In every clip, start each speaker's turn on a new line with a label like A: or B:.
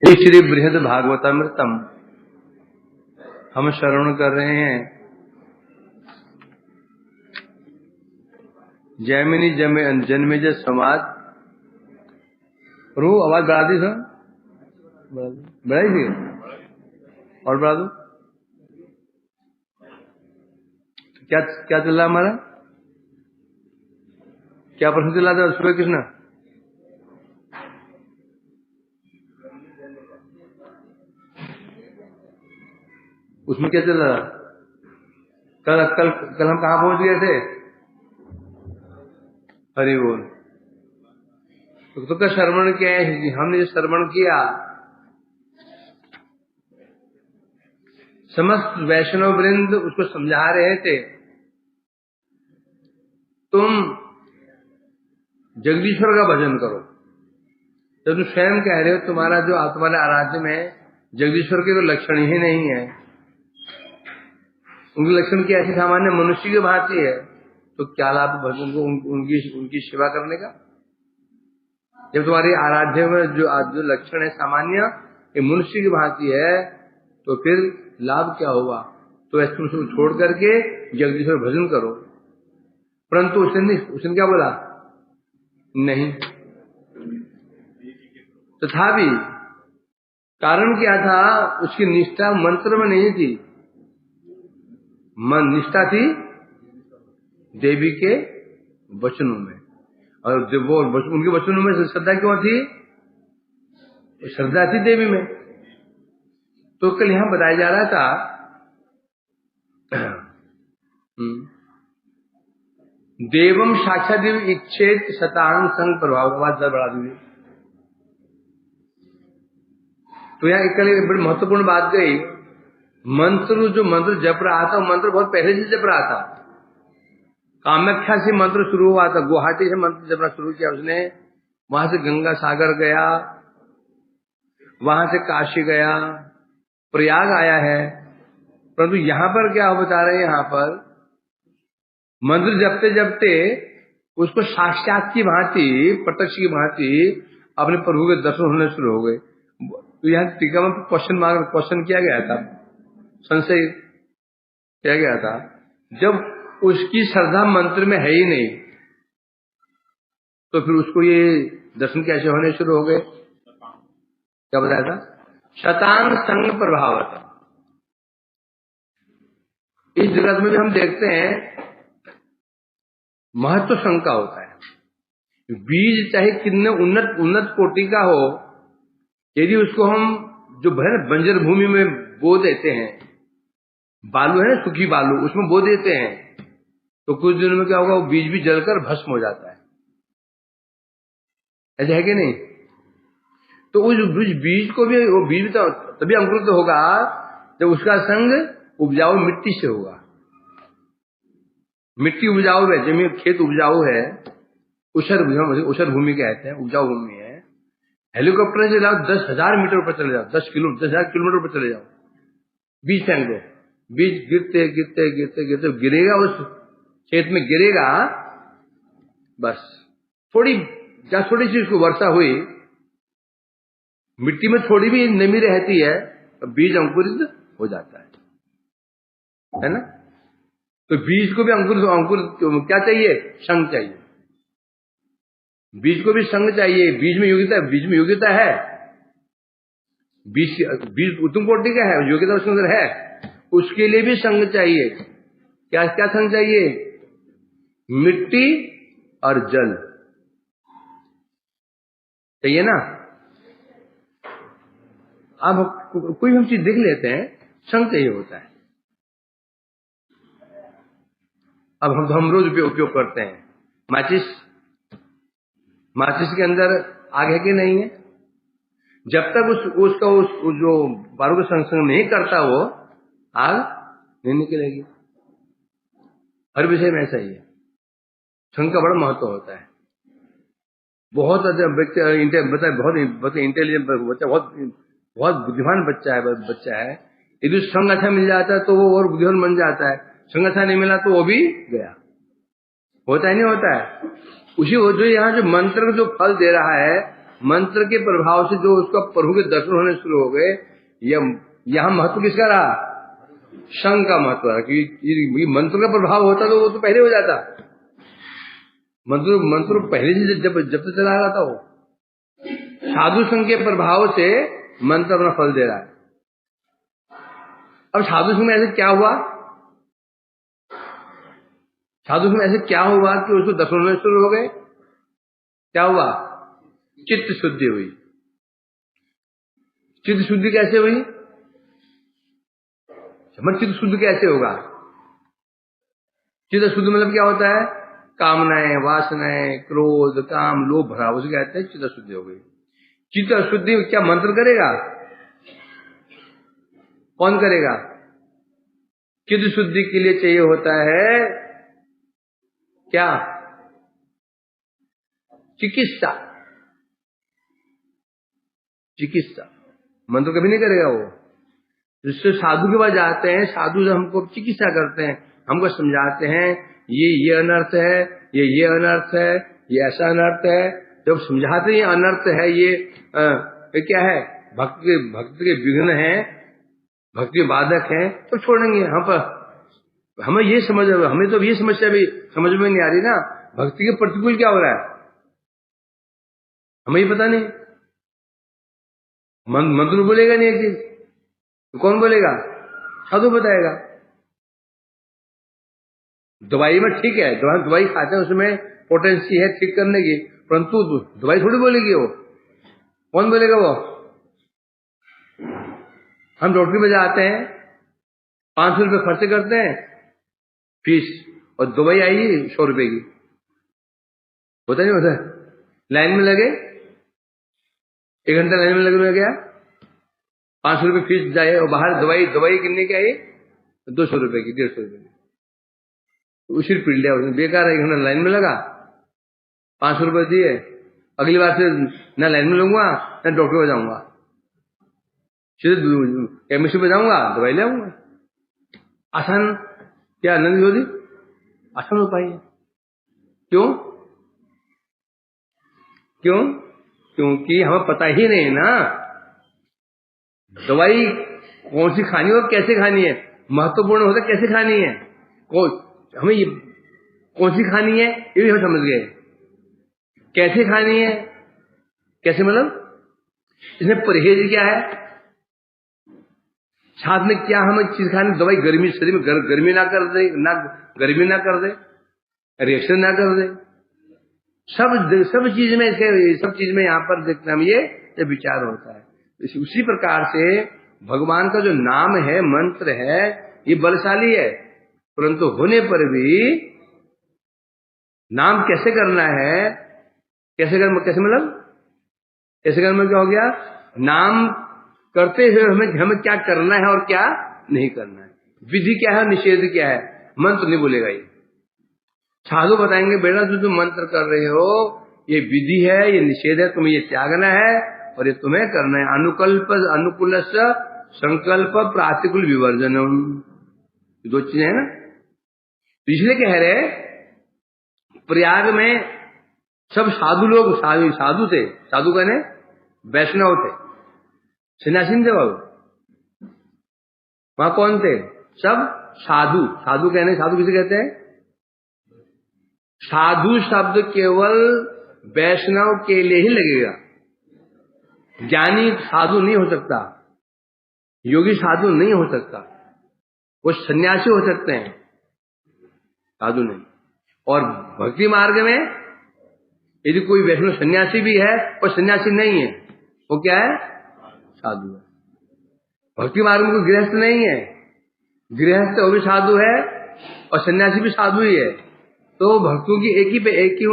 A: श्री बृहद भागवतामृतम हम श्रवण कर रहे हैं। जैमिनी जन्मेजय संवाद। रू आवाज बढ़ा दी सर, बढ़ाई थी और बढ़ा दो। क्या क्या चल रहा हमारा, क्या प्रश्न चल रहा था सूर्य कृष्ण? उसमें क्या चल रहा? कल कल कल हम कहाँ पहुंच गए थे? हरि बोल। तो क्या श्रवण किया है? हमने जो श्रवण किया, समस्त वैष्णव वृंद उसको समझा रहे थे। तुम जगदीश्वर का भजन करो। जब तुम स्वयं कह रहे हो तुम्हारे आराध्य में जगदीश्वर के तो लक्षण ही नहीं है, उनके लक्षण की ऐसी सामान्य मनुष्य की भांति है, तो क्या लाभ भजन को उनकी सेवा करने का? जब तुम्हारी आराध्य में जो लक्षण है सामान्य ये मनुष्य की भांति है, तो फिर लाभ क्या हुआ? तो ऐसे तुम सब छोड़ करके जगदीश्वर भजन करो। परंतु उसने क्या बोला? नहीं। तथापि कारण क्या था? उसकी निष्ठा मंत्र में नहीं थी, मन निष्ठा थी देवी के वचनों में। और जब वो उनके वचनों में श्रद्धा क्यों थी? श्रद्धा थी देवी में। तो कल यहां बताया जा रहा था देवम साक्षात इच्छेत शतांग संग प्रभाव। आवाज बढ़ा दीजिए। तो यहाँ एक बड़ी महत्वपूर्ण बात गई। जो मंत्र जप रहा था, मंत्र बहुत पहले से जप रहा था। कामाख्या से मंत्र शुरू हुआ था, गुवाहाटी से मंत्र जपना शुरू किया उसने। वहां से गंगा सागर गया, वहां से काशी गया, प्रयाग आया है। परंतु यहां पर क्या बता रहे हैं? यहां पर मंत्र जपते जपते उसको साक्षात की भांति, प्रत्यक्ष की भांति अपने प्रभु के दर्शन होने शुरू हो गए। तो यहाँ टीका में क्वेश्चन किया गया था, संशय किया गया था, जब उसकी श्रद्धा मंत्र में है ही नहीं, तो फिर उसको ये दर्शन कैसे होने शुरू हो गए? क्या बताया था? शतांग संग प्रभाव। इस जगत में भी हम देखते हैं महत्व संग का होता है। बीज चाहे कितने उन्नत कोटि का हो, यदि उसको हम जो बंजर भूमि में बो देते हैं, बालू है ना, सूखी बालू, उसमें बो देते हैं, तो कुछ दिनों में क्या होगा? वो बीज भी जलकर भस्म हो जाता है। ऐसा है कि नहीं? तो उस बीज को भी, वो बीज तो तभी अंकुरित होगा जब उसका संग उपजाऊ मिट्टी से होगा। मिट्टी उपजाऊ है, जमीन खेत उपजाऊ है, उषर भूमि कहते हैं, उपजाऊ भूमि है। हेलीकॉप्टर से जाओ 10,000 मीटर ऊपर चले जाओ, 10,000 किलोमीटर ऊपर चले जाओ, बीज फेंक दो, बीज गिरते गिरते गिरते गिरते गिरेगा, उस खेत में गिरेगा। बस थोड़ी सी उसको वर्षा हुई, मिट्टी में थोड़ी भी नमी रहती है, तो बीज अंकुरित हो जाता है ना? तो बीज को भी अंकुर क्या चाहिए? संग चाहिए। बीज को भी संग चाहिए। बीज में योग्यता है। बीज उत्तम कोटि का है, योग्यता उसके अंदर है, उसके लिए भी संग चाहिए। क्या क्या संग चाहिए? मिट्टी और जल चाहिए ना। अब कोई हम चीज देख लेते हैं, संग चाहिए होता है। अब हम रोज उपयोग करते हैं माचिस के अंदर आग है कि नहीं है? जब तक उसका जो बारूद का संग नहीं करता, वो आग नहीं निकलेगी। हर विषय में ऐसा ही है। संग का बड़ा महत्व होता है। बहुत इंटेलिजेंट बच्चा, बहुत बुद्धिमान बच्चा है। यदि संग अच्छा मिल जाता है तो वो और बुद्धिमान बन जाता है। संग अच्छा नहीं मिला तो वो भी गया। होता है नहीं होता है? उसी जो यहाँ जो मंत्र जो फल दे रहा है, मंत्र के प्रभाव से जो उसका प्रभु के दर्शन होने शुरू हो गए, यहाँ महत्व किसका रहा? संघ का महत्व रहा कि मंत्र का प्रभाव होता तो वो तो पहले हो जाता। मंत्र पहले से जब तक चला रहा था, वो साधु संघ के प्रभाव से मंत्र अपना फल दे रहा है। अब साधु संघ में ऐसे क्या हुआ? साधु संघ में ऐसे क्या हुआ कि उसको दर्शन होने शुरू हो गए? क्या हुआ? चित्त शुद्धि हुई। चित्त शुद्धि कैसे हुई? चित्त शुद्ध कैसे होगा? चित्त शुद्ध मतलब क्या होता है? कामनाएं, वासनाएं, क्रोध, काम, लोभ भरा, उसे कहते हैं चित्त शुद्धि हो गई। चित्त शुद्धि क्या मंत्र करेगा? कौन करेगा? चित्त शुद्धि के लिए चाहिए होता है क्या? चिकित्सा। चिकित्सा मंत्र कभी नहीं करेगा वो। जिससे साधु के पास जाते हैं, साधु हमको चिकित्सा करते हैं, हमको समझाते हैं ये अनर्थ है, ये अनर्थ है, ये ऐसा अनर्थ है। जब समझाते हैं ये अनर्थ है, ये क्या है, भक्त के विघ्न है, भक्ति के बाधक है, तो छोड़ेंगे। हमें ये समझ, हमें तो ये समस्या भी समझ में नहीं आ रही ना, भक्ति के प्रतिकूल क्या हो रहा है, हमें ये पता नहीं। मंत्र बोलेगा नहीं एक चीज, तो कौन बोलेगा? साधु बताएगा। दवाई में ठीक है, दवाई खाते हैं, उसमें पोटेंसी है ठीक करने की, परंतु दवाई थोड़ी बोलेगी वो। कौन बोलेगा वो? हम डॉक्टर में जाते हैं, 500 रुपये खर्च करते हैं फीस, और दवाई आई 100 रुपए की। होता नहीं होता? लाइन में लगे, 1 घंटा लाइन में लगे गया, 500 रुपये फीस जाए, और बाहर दवाई कितने की आई? 200 रुपए की, 150 रुपए की। उसी पीड़ लिया उसने, बेकार। 1 घंटा लाइन में लगा, 500 रुपए दिए, अगली बार से न लाइन में लूंगा न डॉक्टर पे जाऊंगा, सीधे केमिस्ट्री पे जाऊंगा, दवाई ले आऊंगा। आसान क्या आनंद जोधी? आसान उपाय है। क्यों? क्योंकि हमें पता ही नहीं ना दवाई कौन सी खानी है और कैसे खानी है। महत्वपूर्ण होता है कैसे खानी है, हमें ये कौन सी खानी है ये भी हम समझ गए, कैसे खानी है, कैसे मतलब इसमें परहेज क्या है, साथ में क्या हमें चीज खानी। दवाई गर्मी, शरीर में गर्मी ना कर दे, गर्मी ना कर दे, रिएक्शन ना कर दे, सब चीज में इसके, सब चीज में यहाँ पर देखते हम ये विचार होता है। उसी प्रकार से भगवान का जो नाम है, मंत्र है, ये बलशाली है, परंतु होने पर भी नाम कैसे करना है, कैसे मतलब कैसे करना, क्या हो गया? नाम करते हुए हमें क्या करना है और क्या नहीं करना है, विधि क्या है, निषेध क्या है। मंत्र नहीं बोलेगा ये, साधु बताएंगे बेटा जो तुम मंत्र कर रहे हो ये विधि है, ये निषेध है, तुम्हें ये त्यागना है और ये तुम्हें करना है। अनुकूल संकल्प प्रातिकूल विवर्जनम, 2 चीजें है ना। पिछले कह रहे प्रयाग में सब साधु लोग, साधु थे, साधु कहने वैष्णव थे, सन्यासी थे बाबू। वहां कौन थे? सब साधु। साधु कहने, साधु किसे कहते हैं? साधु शब्द केवल वैष्णव के लिए ही लगेगा, ज्ञानी साधु नहीं हो सकता, योगी साधु नहीं हो सकता, वो सन्यासी हो सकते हैं, साधु नहीं। और भक्ति मार्ग में यदि कोई वैष्णव सन्यासी भी है और सन्यासी नहीं है, वो क्या है? साधु है। भक्ति मार्ग में कोई गृहस्थ नहीं है, गृहस्थ वो भी साधु है और सन्यासी भी साधु ही है। तो भक्तों की एक ही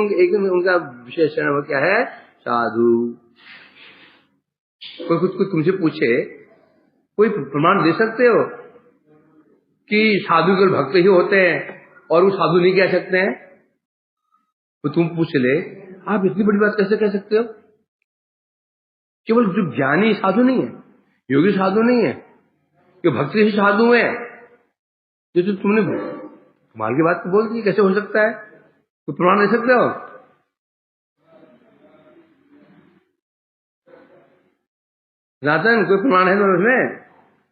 A: उनका विशेषण वो क्या है? साधु। कोई कुछ तुमसे पूछे, कोई प्रमाण दे सकते हो कि साधु केवल भक्त ही होते हैं और वो साधु नहीं कह सकते हैं? तो तुम पूछ ले, आप इतनी बड़ी बात कैसे कह सकते हो? केवल जो ज्ञानी साधु नहीं है, योगी साधु नहीं है, कि भक्त ही साधु है, जो तुमने कमाल की बात बोल दी, कैसे हो सकता है? तो प्रमाण दे सकते हो? सनातन कोई प्रमाण है तो उसमें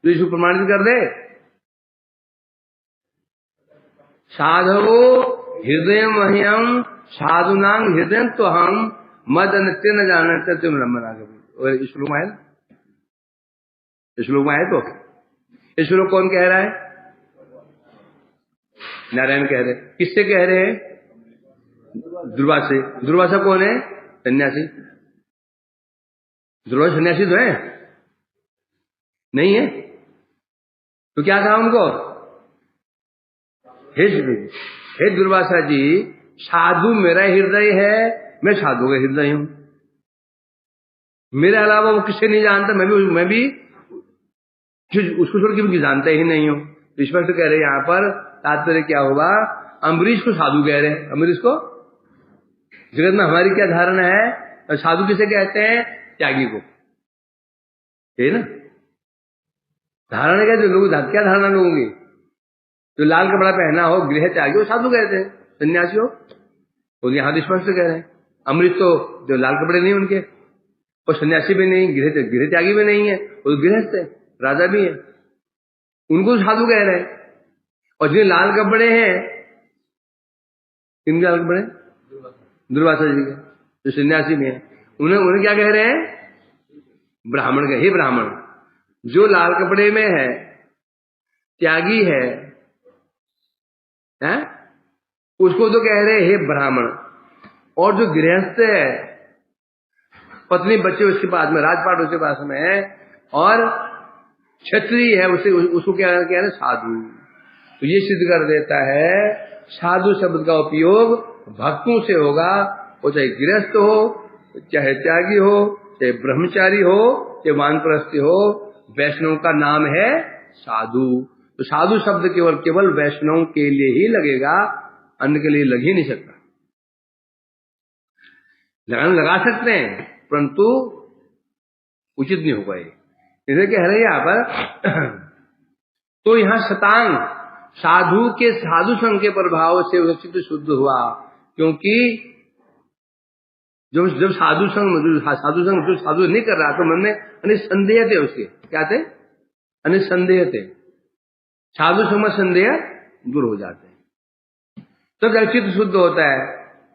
A: तो इसको प्रमाणित कर दे। साधवो हृदय मह्यम साधुनांग हृदय तो हम मद नित्य न जानते तुम ब्रह्मण आगे। और श्लोक में है, श्लोक में है तो ये श्लोक कौन कह रहा है? नारायण कह रहे। किससे कह रहे हैं? दुर्वासा। दुर्वासा कौन है? सन्यासी। दुर्वासा सन्यासी तो है नहीं है? तो क्या कहा उनको? हे दुर्वासा जी, साधु मेरा हृदय है, मैं साधु का हृदय हूं। मेरे अलावा वो किसे नहीं जानता, मैं भी उसको छोड़ के जानता ही नहीं हूं। स्पष्ट कह रहे यहां पर तात्पर्य क्या हुआ? अम्बरीश को साधु कह रहे हैं। अम्बरीश को जगत में हमारी क्या धारणा है? साधु किसे कहते हैं? त्यागी को, है ना? धारणा क्या? जो लोग क्या धारणा लोगों की? जो लाल कपड़ा पहना हो, गृह त्यागी, वो साधु कहते हैं, सन्यासी हो। और यहां स्पष्ट कह रहे हैं अमृत तो जो लाल कपड़े नहीं उनके, और सन्यासी भी नहीं, गृह त्यागी भी नहीं है, वो गृहस्थ है, राजा भी है, उनको साधु कह रहे हैं। और जो लाल कपड़े हैं, किनके लाल कपड़े? दुर्वासा जी के, जो सन्यासी में है, उन्हें क्या कह रहे हैं? ब्राह्मण के। हे ब्राह्मण, जो लाल कपड़े में है, त्यागी है, उसको तो कह रहे हे ब्राह्मण। और जो गृहस्थ है, पत्नी बच्चे उसके पास में, राजपाट उसके पास में है, और क्षत्रिय है, उसको क्या कह रहे? साधु। तो ये सिद्ध कर देता है साधु शब्द का उपयोग भक्तों से होगा, वो चाहे गृहस्थ हो, चाहे त्यागी हो, चाहे ब्रह्मचारी हो, चाहे वानप्रस्थी हो, वैष्णव का नाम है साधु। तो साधु शब्द केवल वैष्णव के लिए ही लगेगा, अन्य के लिए लग ही नहीं सकता। लगा सकते हैं परंतु उचित नहीं होगा। इसे कह रहे हैं यहां पर तो यहां शतांग साधु के साधु संघ के प्रभाव से उसका चित्त शुद्ध हुआ, क्योंकि जब साधु संघ जो साधु नहीं कर रहा तो मन में अनिसंदेह थे, उसके क्या थे? अनिसंदेह थे। साधु संघ में संदेह दूर हो जाते हैं, तब जब चित्त शुद्ध होता है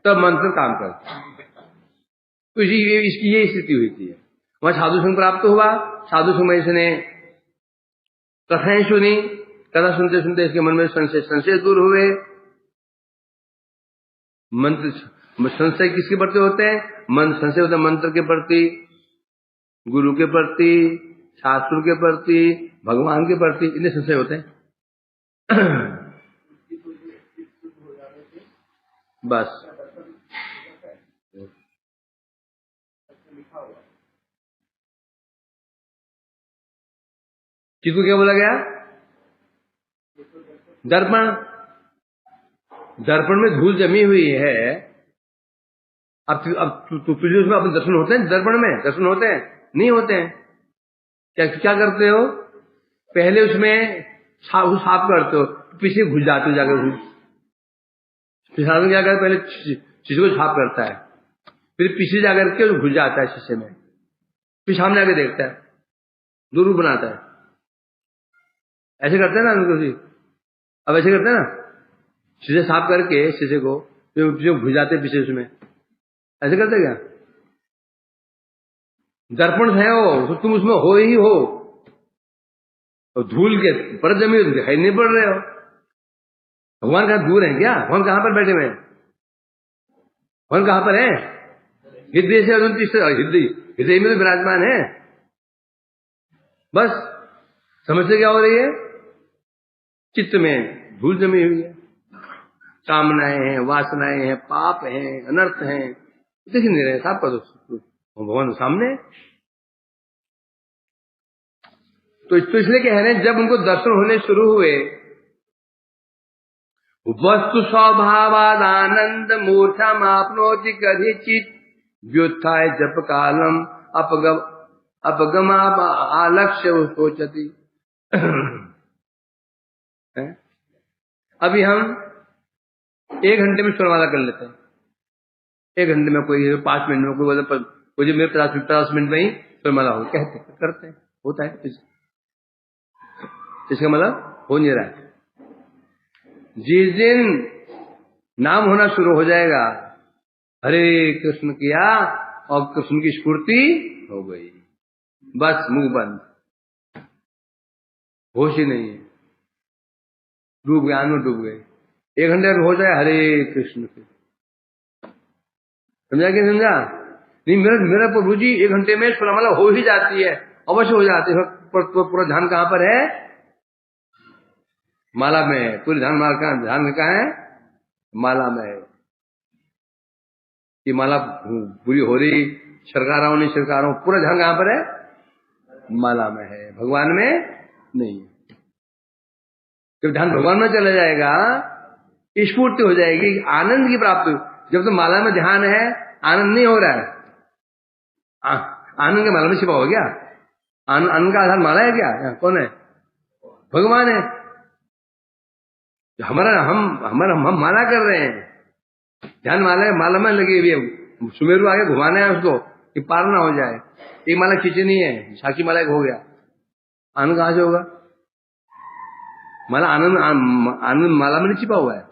A: तब मंत्र काम करता है। तो इसकी ये स्थिति हुई थी। वहां साधु संघ प्राप्त हुआ, साधु संघ में इसने कथाएं सुनी, कथा सुनते सुनते इसके मन में संशय दूर हुए। मंत्र संशय किसके प्रति होते हैं? मन संशय होता है मंत्र के प्रति, गुरु के प्रति, शास्त्रों के प्रति, भगवान के प्रति, इतने संशय होते हैं। बस किसको क्या बोला गया? दर्पण। दर्पण में धूल जमी हुई है। अब तुझे उसमें अपने दर्शन होते हैं? दर्पण में दर्शन होते हैं? नहीं होते हैं। क्या करते हो? पहले उसमें साफ करते हो, पीछे घुस जाते हो जाकर। क्या करते? पहले शीशे को साफ करता है, फिर पीछे जाकर के घुस जाता है शीशे में, फिर सामने आके देखता है, दो रूप बनाता है। ऐसे करते हैं ना उनको भी। अब ऐसे करते हैं ना, शीशे साफ करके शीशे को जो घुस जाते पीछे उसमें, ऐसे करते क्या? दर्पण है वो, तो तुम उसमें हो ही हो, और धूल के पर जमी दिखाई नहीं पड़ रहे हो। भगवान कहां दूर है क्या? भगवान कहां पर बैठे हुए हैं? भगवान कहां पर है? हृदय से हृदय में तो विराजमान है। बस समझते क्या हो रही है? चित्त में धूल जमी हुई है, कामनाएं हैं, वासनाएं हैं, पाप हैं, अनर्थ हैं, दिख नहीं रहे। साफ कर दो, भगवान सामने। तो इसलिए कह रहे हैं जब उनको दर्शन होने शुरू हुए, वस्तु स्वभावाद आनंद मूर्छा मापनोति कथिचित व्युत्थाय जप कालम अपगमा आलक्ष्य सोचती। अभी हम 1 घंटे में स्वरमाला कर लेते हैं। 1 घंटे में कोई 5 मिनट में, कोई मेरे 50 मिनट में ही फिर माला हो कहते करते हैं, होता है। इसका मतलब हो नहीं रहा है। जिस दिन नाम होना शुरू हो जाएगा, हरे कृष्ण किया और कृष्ण की स्फूर्ति हो गई, बस मुंह बंद, होश ही नहीं है, डूब ज्ञान में डूब गए। 1 घंटे हो जाए हरे कृष्ण से, समझा कि समझा नहीं? मेरा प्रभु जी 1 घंटे में सुरमाला हो ही जाती है, अवश्य हो जाती है। पूरा ध्यान कहां पर है? माला में। पूरी ध्यान ध्यान कहाँ है? माला में है। कि माला पूरी हो रही, सरकारों नहीं सरकारों, पूरा ध्यान कहां पर है? माला में है, भगवान में नहीं। जब ध्यान भगवान में चला जाएगा, स्फूर्ति हो जाएगी, आनंद की प्राप्ति। जब तो माला में ध्यान है, आनंद नहीं हो रहा है। आनंद के माला में छिपा हो गया। आनंद का आधार माला है क्या? कौन है? भगवान है। हम माला कर रहे हैं, ध्यान माला में लगी हुई है। सुमेरु आगे घुमाना है उसको कि पार ना हो जाए। एक माला खींचनी है, साकी माला एक हो गया, आनंद कहां से होगा? माला आनंद माला में नहीं छिपा हुआ है।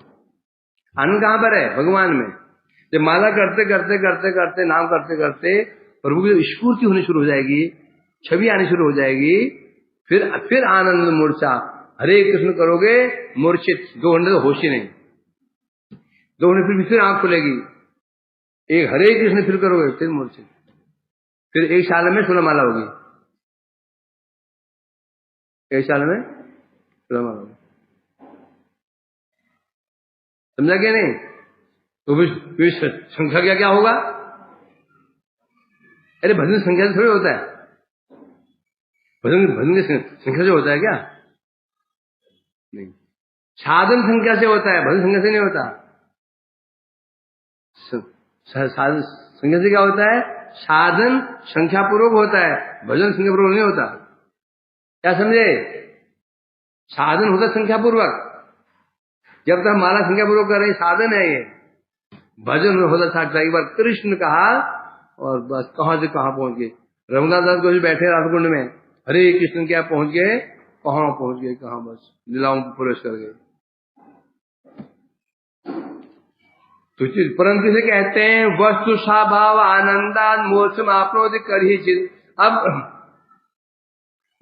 A: आनंद कहां पर है? भगवान में। जब माला करते करते करते करते नाम करते करते प्रभु की स्फूर्ति होनी शुरू हो जाएगी, छवि आनी शुरू हो जाएगी, फिर आनंद मूर्छा। हरे कृष्ण करोगे मूर्छित, 2 घंटे तो होश ही नहीं। 2 घंटे फिर आंख खुलेगी, एक हरे कृष्ण फिर करोगे, फिर मूर्छित, फिर 1 साल में 16 माला होगी। 1 साल में 16 माला होगी। समझा क्या नहीं? तो फिर संख्या क्या होगा? अरे भजन संख्या से थोड़ी होता है, भजन की संख्या से होता है क्या? नहीं, साधन संख्या से होता है, भजन संख्या से नहीं होता। साधन संख्या से क्या होता है? साधन संख्या पूर्वक होता है, भजन संख्या पूर्वक नहीं होता। क्या समझे? साधन होता संख्या पूर्वक, जब तक माला संख्या पूर्वक कर रहे साधन है ये। भजन होता साक्षात, एक बार कृष्ण कहा और बस कहां से कहां पहुंच गए। रघुनाथ दास को बैठे राजकुंड में, हरे कृष्ण क्या पहुंच गए, कहां पहुंच गए, कहां बस लीलाओं में प्रवेश कर गए। तो परंतु इसे कहते हैं वस्तु भाव आनंदान मोक्ष आपनोति करहि चित। अब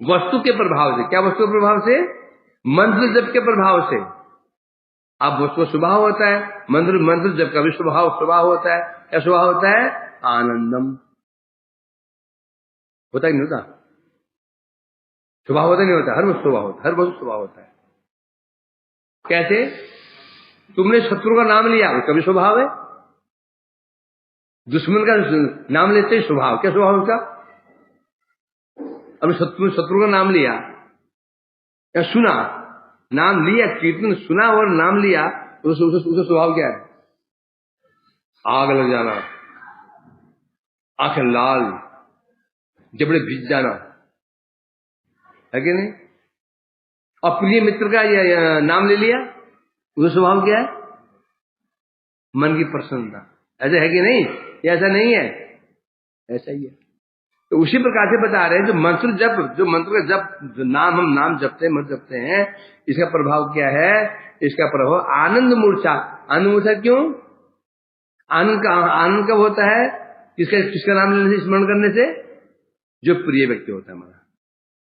A: वस्तु के प्रभाव से, क्या वस्तु के प्रभाव से? मंत्र जप के प्रभाव से। अब वस्तु स्वभाव होता है, मंत्र जप का भी स्वभाव होता है। क्या स्वभाव होता है? आनंदम होता ही नहीं होता? स्वभाव होता नहीं होता? हर वस्तु स्वभाव होता है, हर वस्तु स्वभाव होता है। कैसे? तुमने शत्रु का नाम लिया, उसका भी स्वभाव है। दुश्मन का नाम लेते ही स्वभाव, क्या स्वभाव उसका? अब शत्रु का नाम लिया या सुना, नाम लिया, कीर्तन सुना और नाम लिया, उसका स्वभाव क्या है? आग लग जाना, आंखें लाल, जबड़े भीग जाना, है कि नहीं? और प्रिय मित्र का नाम ले लिया, उसका स्वभाव क्या है? मन की प्रसन्नता। ऐसा है कि नहीं? ऐसा नहीं है? ऐसा ही है। तो उसी प्रकार से बता रहे हैं, जो मंत्र का जप, जो हम नाम जपते हैं, मंत्र जपते हैं, इसका प्रभाव क्या है? इसका प्रभाव आनंद मूर्छा। आनंद मूर्छा क्यों? आनंद कब होता है? किसका नाम लेने से, स्मरण करने से? जो प्रिय व्यक्ति होता है हमारा,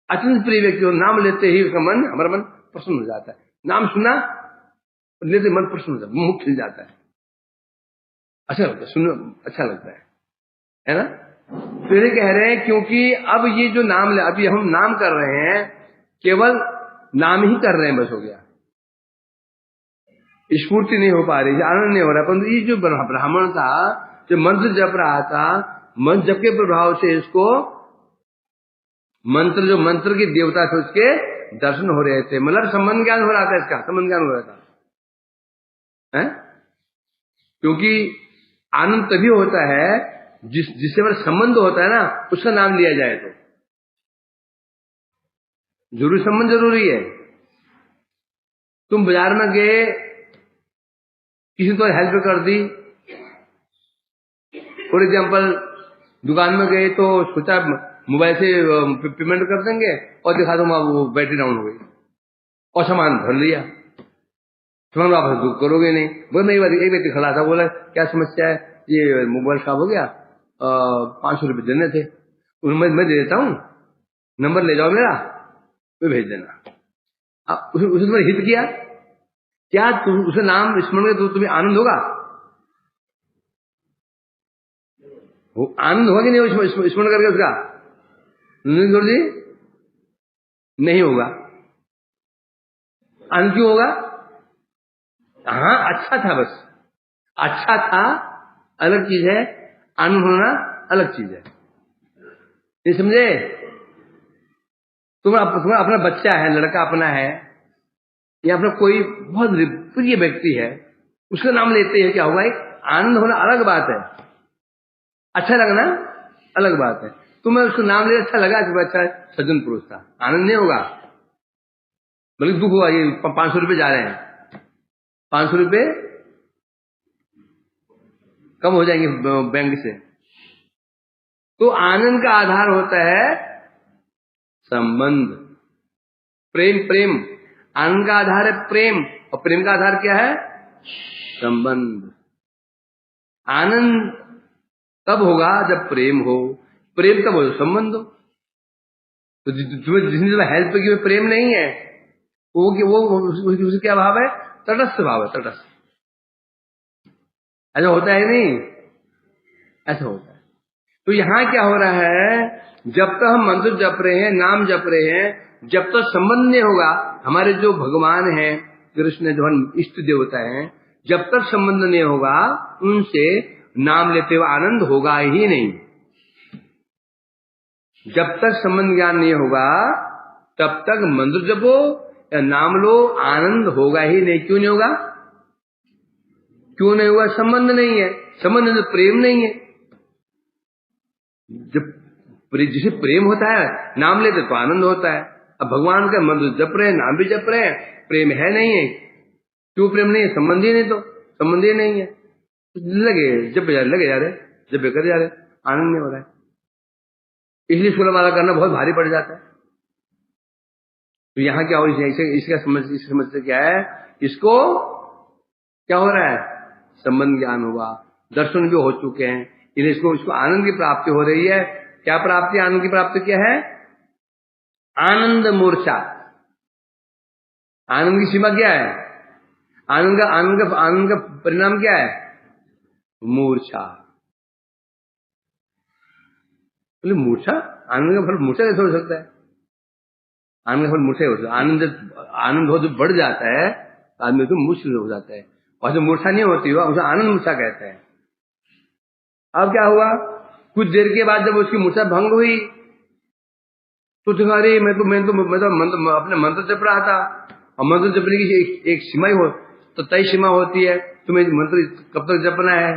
A: अत्यंत प्रिय व्यक्ति हो, नाम लेते ही उसका मन, हमारा मन प्रसन्न हो जाता है। नाम सुना लेते मन प्रसन्न हो जाता है, मुख खिल जाता है, अच्छा लगता है, सुनो अच्छा लगता है ना? फिर कह रहे हैं क्योंकि अब ये जो नाम अभी हम नाम कर रहे हैं, केवल नाम ही कर रहे हैं, बस हो गया, स्फूर्ति नहीं हो पा रही, आनंद नहीं हो रहा। परंतु ये जो ब्राह्मण था, जो मंत्र जप रहा था, मंत्र जप के प्रभाव से इसको जो मंत्र के देवता थे उसके दर्शन हो रहे थे, मतलब संबंध ज्ञान हो रहा था, इसका संबंध ज्ञान हो रहा था, है? क्योंकि आनंद तभी होता है जिससे हमारा संबंध होता है ना, उसका नाम लिया जाए तो जरूरी, संबंध जरूरी है। तुम बाजार में गए, किसी तो हेल्प कर दी, फॉर एग्जाम्पल दुकान में गए तो सोचा मोबाइल से पेमेंट कर देंगे और दिखा दूंगा वो बैटरी डाउन हो गई और सामान भर लिया, सामान वापस बुक करोगे नहीं। बोले मैं एक व्यक्ति खड़ा था, बोला क्या समस्या है, ये मोबाइल खराब हो गया, 500 रुपये देने थे। मैं दे देता हूँ, नंबर ले जाओ मेरा, मैं भेज देना। उसने तुम्हें हित किया क्या, तुम उसे नाम स्मरण करें तो तुम्हें आनंद होगा? वो आनंद होगा कि नहीं स्मरण करके उसका? जी नहीं होगा। आनंद क्यों होगा? हाँ अच्छा था, बस अच्छा था अलग चीज है, आनंद होना अलग चीज है। ये समझे? तुम्हारा अपना बच्चा है, लड़का अपना है, या अपना कोई बहुत प्रिय व्यक्ति है, उसका नाम लेते हैं, क्या होगा? एक आनंद होना अलग बात है, अच्छा लगना अलग बात है। तुम्हें उसका नाम ले अच्छा लगा कि अच्छा सज्जन पुरुष था, आनंद नहीं होगा, बल्कि दुख हुआ। ये 500 रुपये जा रहे हैं, 500 रुपये कम हो जाएंगे बैंक से। तो आनंद का आधार होता है संबंध, प्रेम। आनंद का आधार है प्रेम, और प्रेम का आधार क्या है? संबंध। आनंद तब होगा जब प्रेम हो, प्रेम तब हो संबंध हो। तो जिसने जब हेल्प की प्रेम नहीं है, वो उससे क्या भाव है? तटस्थ भाव है, तटस्थ। ऐसा होता है नहीं, ऐसा होता है। तो यहां क्या हो रहा है, जब तक हम मंत्र जप रहे हैं, नाम जप रहे हैं, जब तक संबंध नहीं होगा, हमारे जो भगवान हैं कृष्ण, जो इष्ट देवता हैं, जब तक संबंध नहीं होगा उनसे नाम लेते हुए आनंद होगा ही नहीं। जब तक संबंध ज्ञान नहीं होगा तब तक मंत्र जपो या नाम लो, आनंद होगा ही नहीं। क्यों नहीं होगा? क्यों नहीं होगा? संबंध नहीं है, संबंध तो प्रेम नहीं है। जब जिसे प्रेम होता है, नाम लेते तो आनंद होता है। अब भगवान का मंत्र जप रहे हैं, नाम भी जप रहे हैं, प्रेम है नहीं है। क्यों प्रेम नहीं है? संबंध ही नहीं, तो संबंध ही नहीं है। लगे जब लगे जा रहे, जब कर जा रहे, आनंद नहीं हो रहा है। इसलिए सूर्यमाला करना बहुत भारी पड़ जाता है। तो यहाँ क्या हो रही है? इसका समझ क्या है? इसको क्या हो रहा है? संबंध ज्ञान हुआ, दर्शन भी हो चुके हैं, इसलिए इसको आनंद की प्राप्ति हो रही है। क्या प्राप्ति? आनंद की प्राप्ति क्या है? आनंद मूर्छा। आनंद की सीमा क्या है? आनंद का परिणाम क्या है? मूर्छा। बोले मूर्छा? आनंद का फल मूर्छा कैसे हो सकता है? आनंद का फल मूर्छा हो सकता है। आनंद हो जो बढ़ जाता है आदमी तो मुश्किल हो जाता है, और जो मूर्छा नहीं होती हुआ उसे आनंद मूर्छा कहते हैं। अब क्या हुआ? कुछ देर के बाद जब उसकी मूर्छा भंग हुई तो तुम्हारी मैं तो अपने मंत्र जप रहा था, और मंत्र जपने की एक सीमा ही हो, तो तय सीमा होती है। तुम्हें मंत्र कब तक जपना है?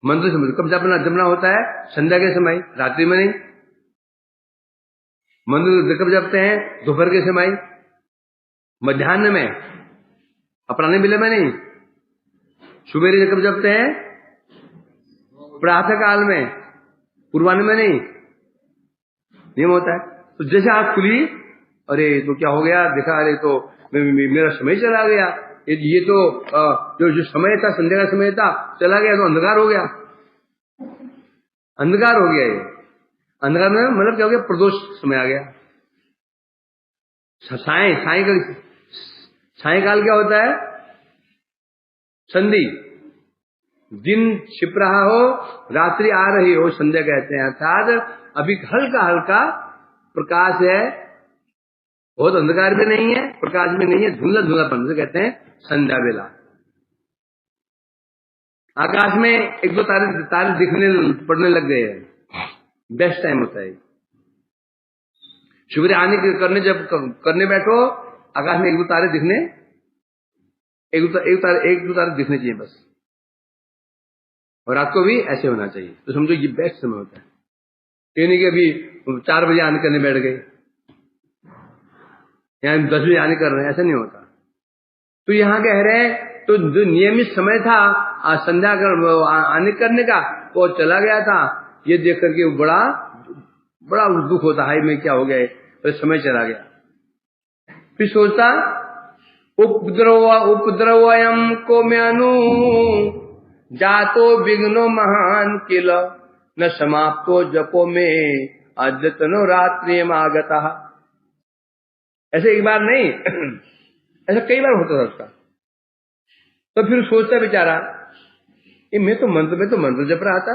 A: मंत्र से कब जपना होता है? संध्या के समय, रात्रि में नहीं। मंत्र कब जपते हैं? दोपहर के समय, मध्याह्न में, अपराह्न बेले में नहीं। सुबेरे कब जपते हैं? प्रातः काल में, पूर्वाह्न में नहीं। नियम होता है। तो जैसे आंख खुली, अरे तो क्या हो गया, देखा अरे तो मेरा समय चला गया, ये तो जो समय था, संध्या का समय था, चला गया, तो अंधकार हो गया। अंधकार हो गया। ये अंधकार में मतलब क्या हो गया? प्रदोष समय आ गया। सायकाल क्या होता है? संधि। दिन छिप रहा हो, रात्रि आ रही हो, संध्या कहते हैं। अर्थात अभी हल्का हल्का प्रकाश है, बहुत अंधकार भी नहीं है, प्रकाश भी नहीं है, धुंधला धुंधलापन से कहते हैं संध्या बेला। आकाश में एक दो तारे दिखने पड़ने लग गए हैं, बेस्ट टाइम होता है। सूर्य आने जब करने बैठो, आकाश में एक दो तारे दिखने, एक दो तारे दिखने चाहिए बस। और रात को भी ऐसे होना चाहिए, तो समझो ये बेस्ट समय होता है। ये नहीं कि अभी 4 बजे आने करने बैठ गए या 10 बजे आने कर रहे हैं, ऐसा नहीं होता। तो यहां कह रहे हैं, तो जो नियमित समय था संध्या आने करने का, वो चला गया था। ये देख करके बड़ा बड़ा दुख होता है, में क्या हो गया, फिर समय चला गया। फिर सोचता उपद्रवयम को म्यानु जातो विघ्नो महान किल न समाप्तो जपो में अद्यतनो रात्रि आगता। ऐसे एक बार नहीं ऐसा कई बार होता था उसका। तो फिर सोचता बेचारा, मैं तो मंत्र जप रहा था,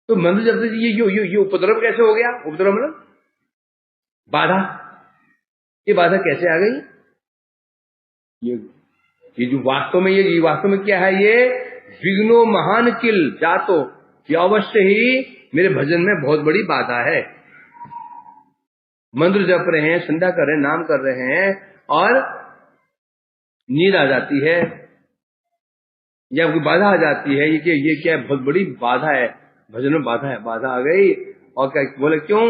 A: तो मंत्र जपते ये उपद्रव कैसे हो गया? उपद्रव मतलब बाधा, ये बाधा कैसे आ गई? ये जो वास्तव में क्या है? ये विघ्नो महान किल जातो, ये अवश्य ही मेरे भजन में बहुत बड़ी बाधा है। मंत्र जप रहे हैं, संध्या कर रहे हैं, नाम कर रहे हैं, और नींद आ जाती है या कोई बाधा आ जाती है, ये क्या बहुत बड़ी बाधा है, भजन में बाधा है, बाधा आ गई। और क्या बोले, क्यों?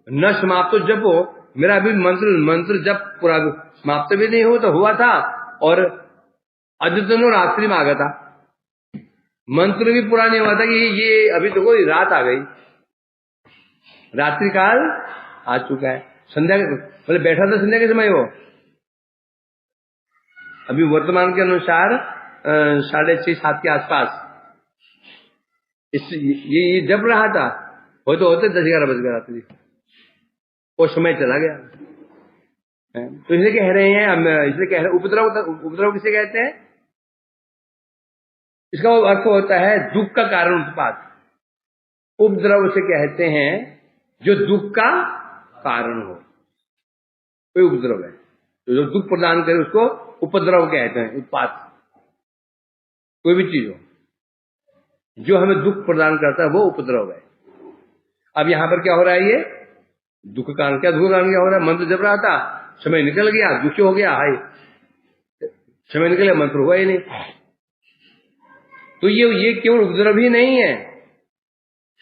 A: न समाप्त जपो, मेरा अभी मंत्र जप पूरा समाप्त भी नहीं हो तो हुआ था, और अद्यतनो रात्रि में आ गया था, मंत्र भी पूरा नहीं हुआ था कि ये अभी तो कोई रात आ गई, रात्रि काल आ चुका है। संध्या बोले बैठा था संध्या के समय, वो अभी वर्तमान के अनुसार 6:30-7 के आसपास ये जप रहा था, हो तो होते 10-11 बज गए रात्रि, वो समय चला गया। तो इसलिए कह रहे हैं, उपद्रव किसे कहते हैं? इसका वो अर्थ होता है दुख का कारण उत्पात। उपद्रव से कहते हैं जो दुख का कारण हो, कोई उपद्रव है तो जो दुख प्रदान करे उसको उपद्रव कहते हैं। उत्पात कोई भी चीज हो जो हमें दुख प्रदान करता है वो उपद्रव है। अब यहां पर क्या हो रहा है? ये दुख कारण क्या हो रहा है? मंत्र जप रहा था, समय निकल गया, दुखी हो गया, हाय समय निकल गया, मंत्र हुआ ही नहीं। तो ये केवल उपद्रव ही नहीं है,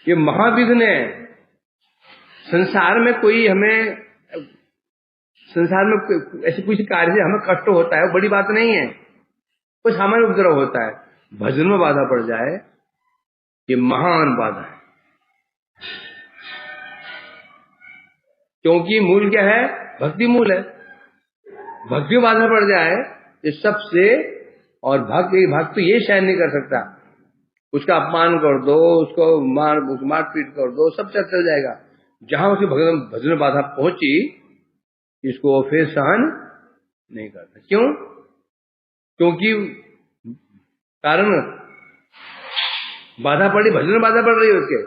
A: ये महाविघ्न है। संसार में ऐसे कुछ कार्य से हमें कष्ट होता है, वो बड़ी बात नहीं है, कोई सामान्य उपद्रव होता है। भजन में बाधा पड़ जाए, ये महान बाधा है, क्योंकि मूल क्या है? भक्ति मूल है। भक्ति में बाधा पड़ जाए ये सबसे, और भक्त ये सहन नहीं कर सकता, उसका अपमान कर दो, उसको मार पीट कर दो, सब चल जाएगा। जहां उसके भजन में बाधा पहुंची, इसको फिर सहन नहीं करता। क्यों? क्योंकि कारण बाधा पड़ी, भजन में बाधा पड़ रही है उसके,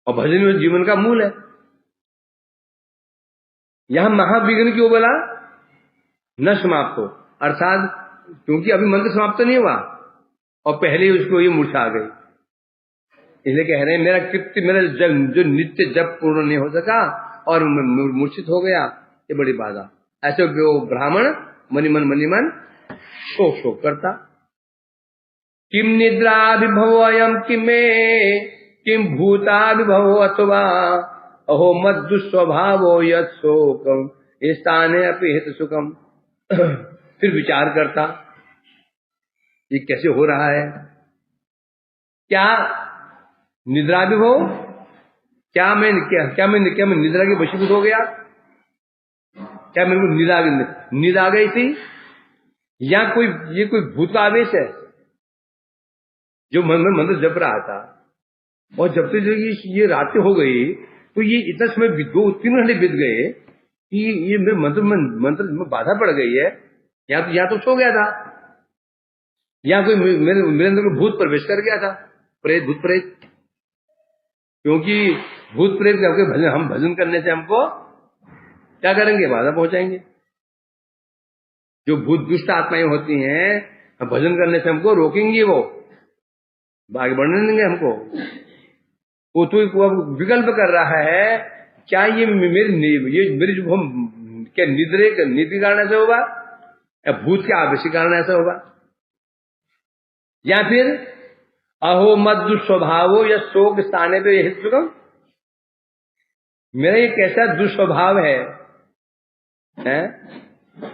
A: और भजन में जीवन का मूल है। यहां महाविघ्न क्यों बोला? न समाप्त हो, अर्थात क्योंकि अभी मंत्र समाप्त नहीं हुआ और पहले ही उसको ये मूर्छा आ गई, इसलिए कह रहे हैं मेरा जो नित्य जप पूर्ण नहीं हो सका और मूर्छित हो गया, ये बड़ी बाधा। ऐसे वो ब्राह्मण मनिमन शोक करता। किम निद्रा विभव अयम किम भूता विभव अथवा अहो मद दुस्वभावो यत् शोकम स्थाने अपि हित सुखम। फिर विचार करता, ये कैसे हो रहा है? क्या निद्रा विभव, क्या मैं निद्रा के वशीभूत हो गया? क्या मेरे को नींद आ गई थी, या ये कोई भूत का आवेश है? जो मंत्र जप रहा था और जब से जो ये रातें हो गई, तो ये इतना समय 2-3 घंटे बीत गए कि ये मेरे मंत्र में बाधा पड़ गई है, या तो सो गया था, या कोई मेरे अंदर कोई भूत प्रवेश कर गया था, भूत प्रेत। क्योंकि भूत प्रेत हम भजन करने से हमको क्या करेंगे? बाधा पहुंचाएंगे। जो भूत दुष्ट आत्माएं होती हैं, भजन करने से हमको रोकेंगे, वो आगे बढ़ने देंगे हमको। वो तो विकल्प कर रहा है, क्या ये मेरी जो हम क्या निद्रा के कारण ऐसा होगा, या भूत के आवेश के कारण ऐसा होगा, या फिर अहो मद दुस्वभावो या शोक स्थाने पे हित सुखम। मेरा ये कैसा दुस्वभाव है?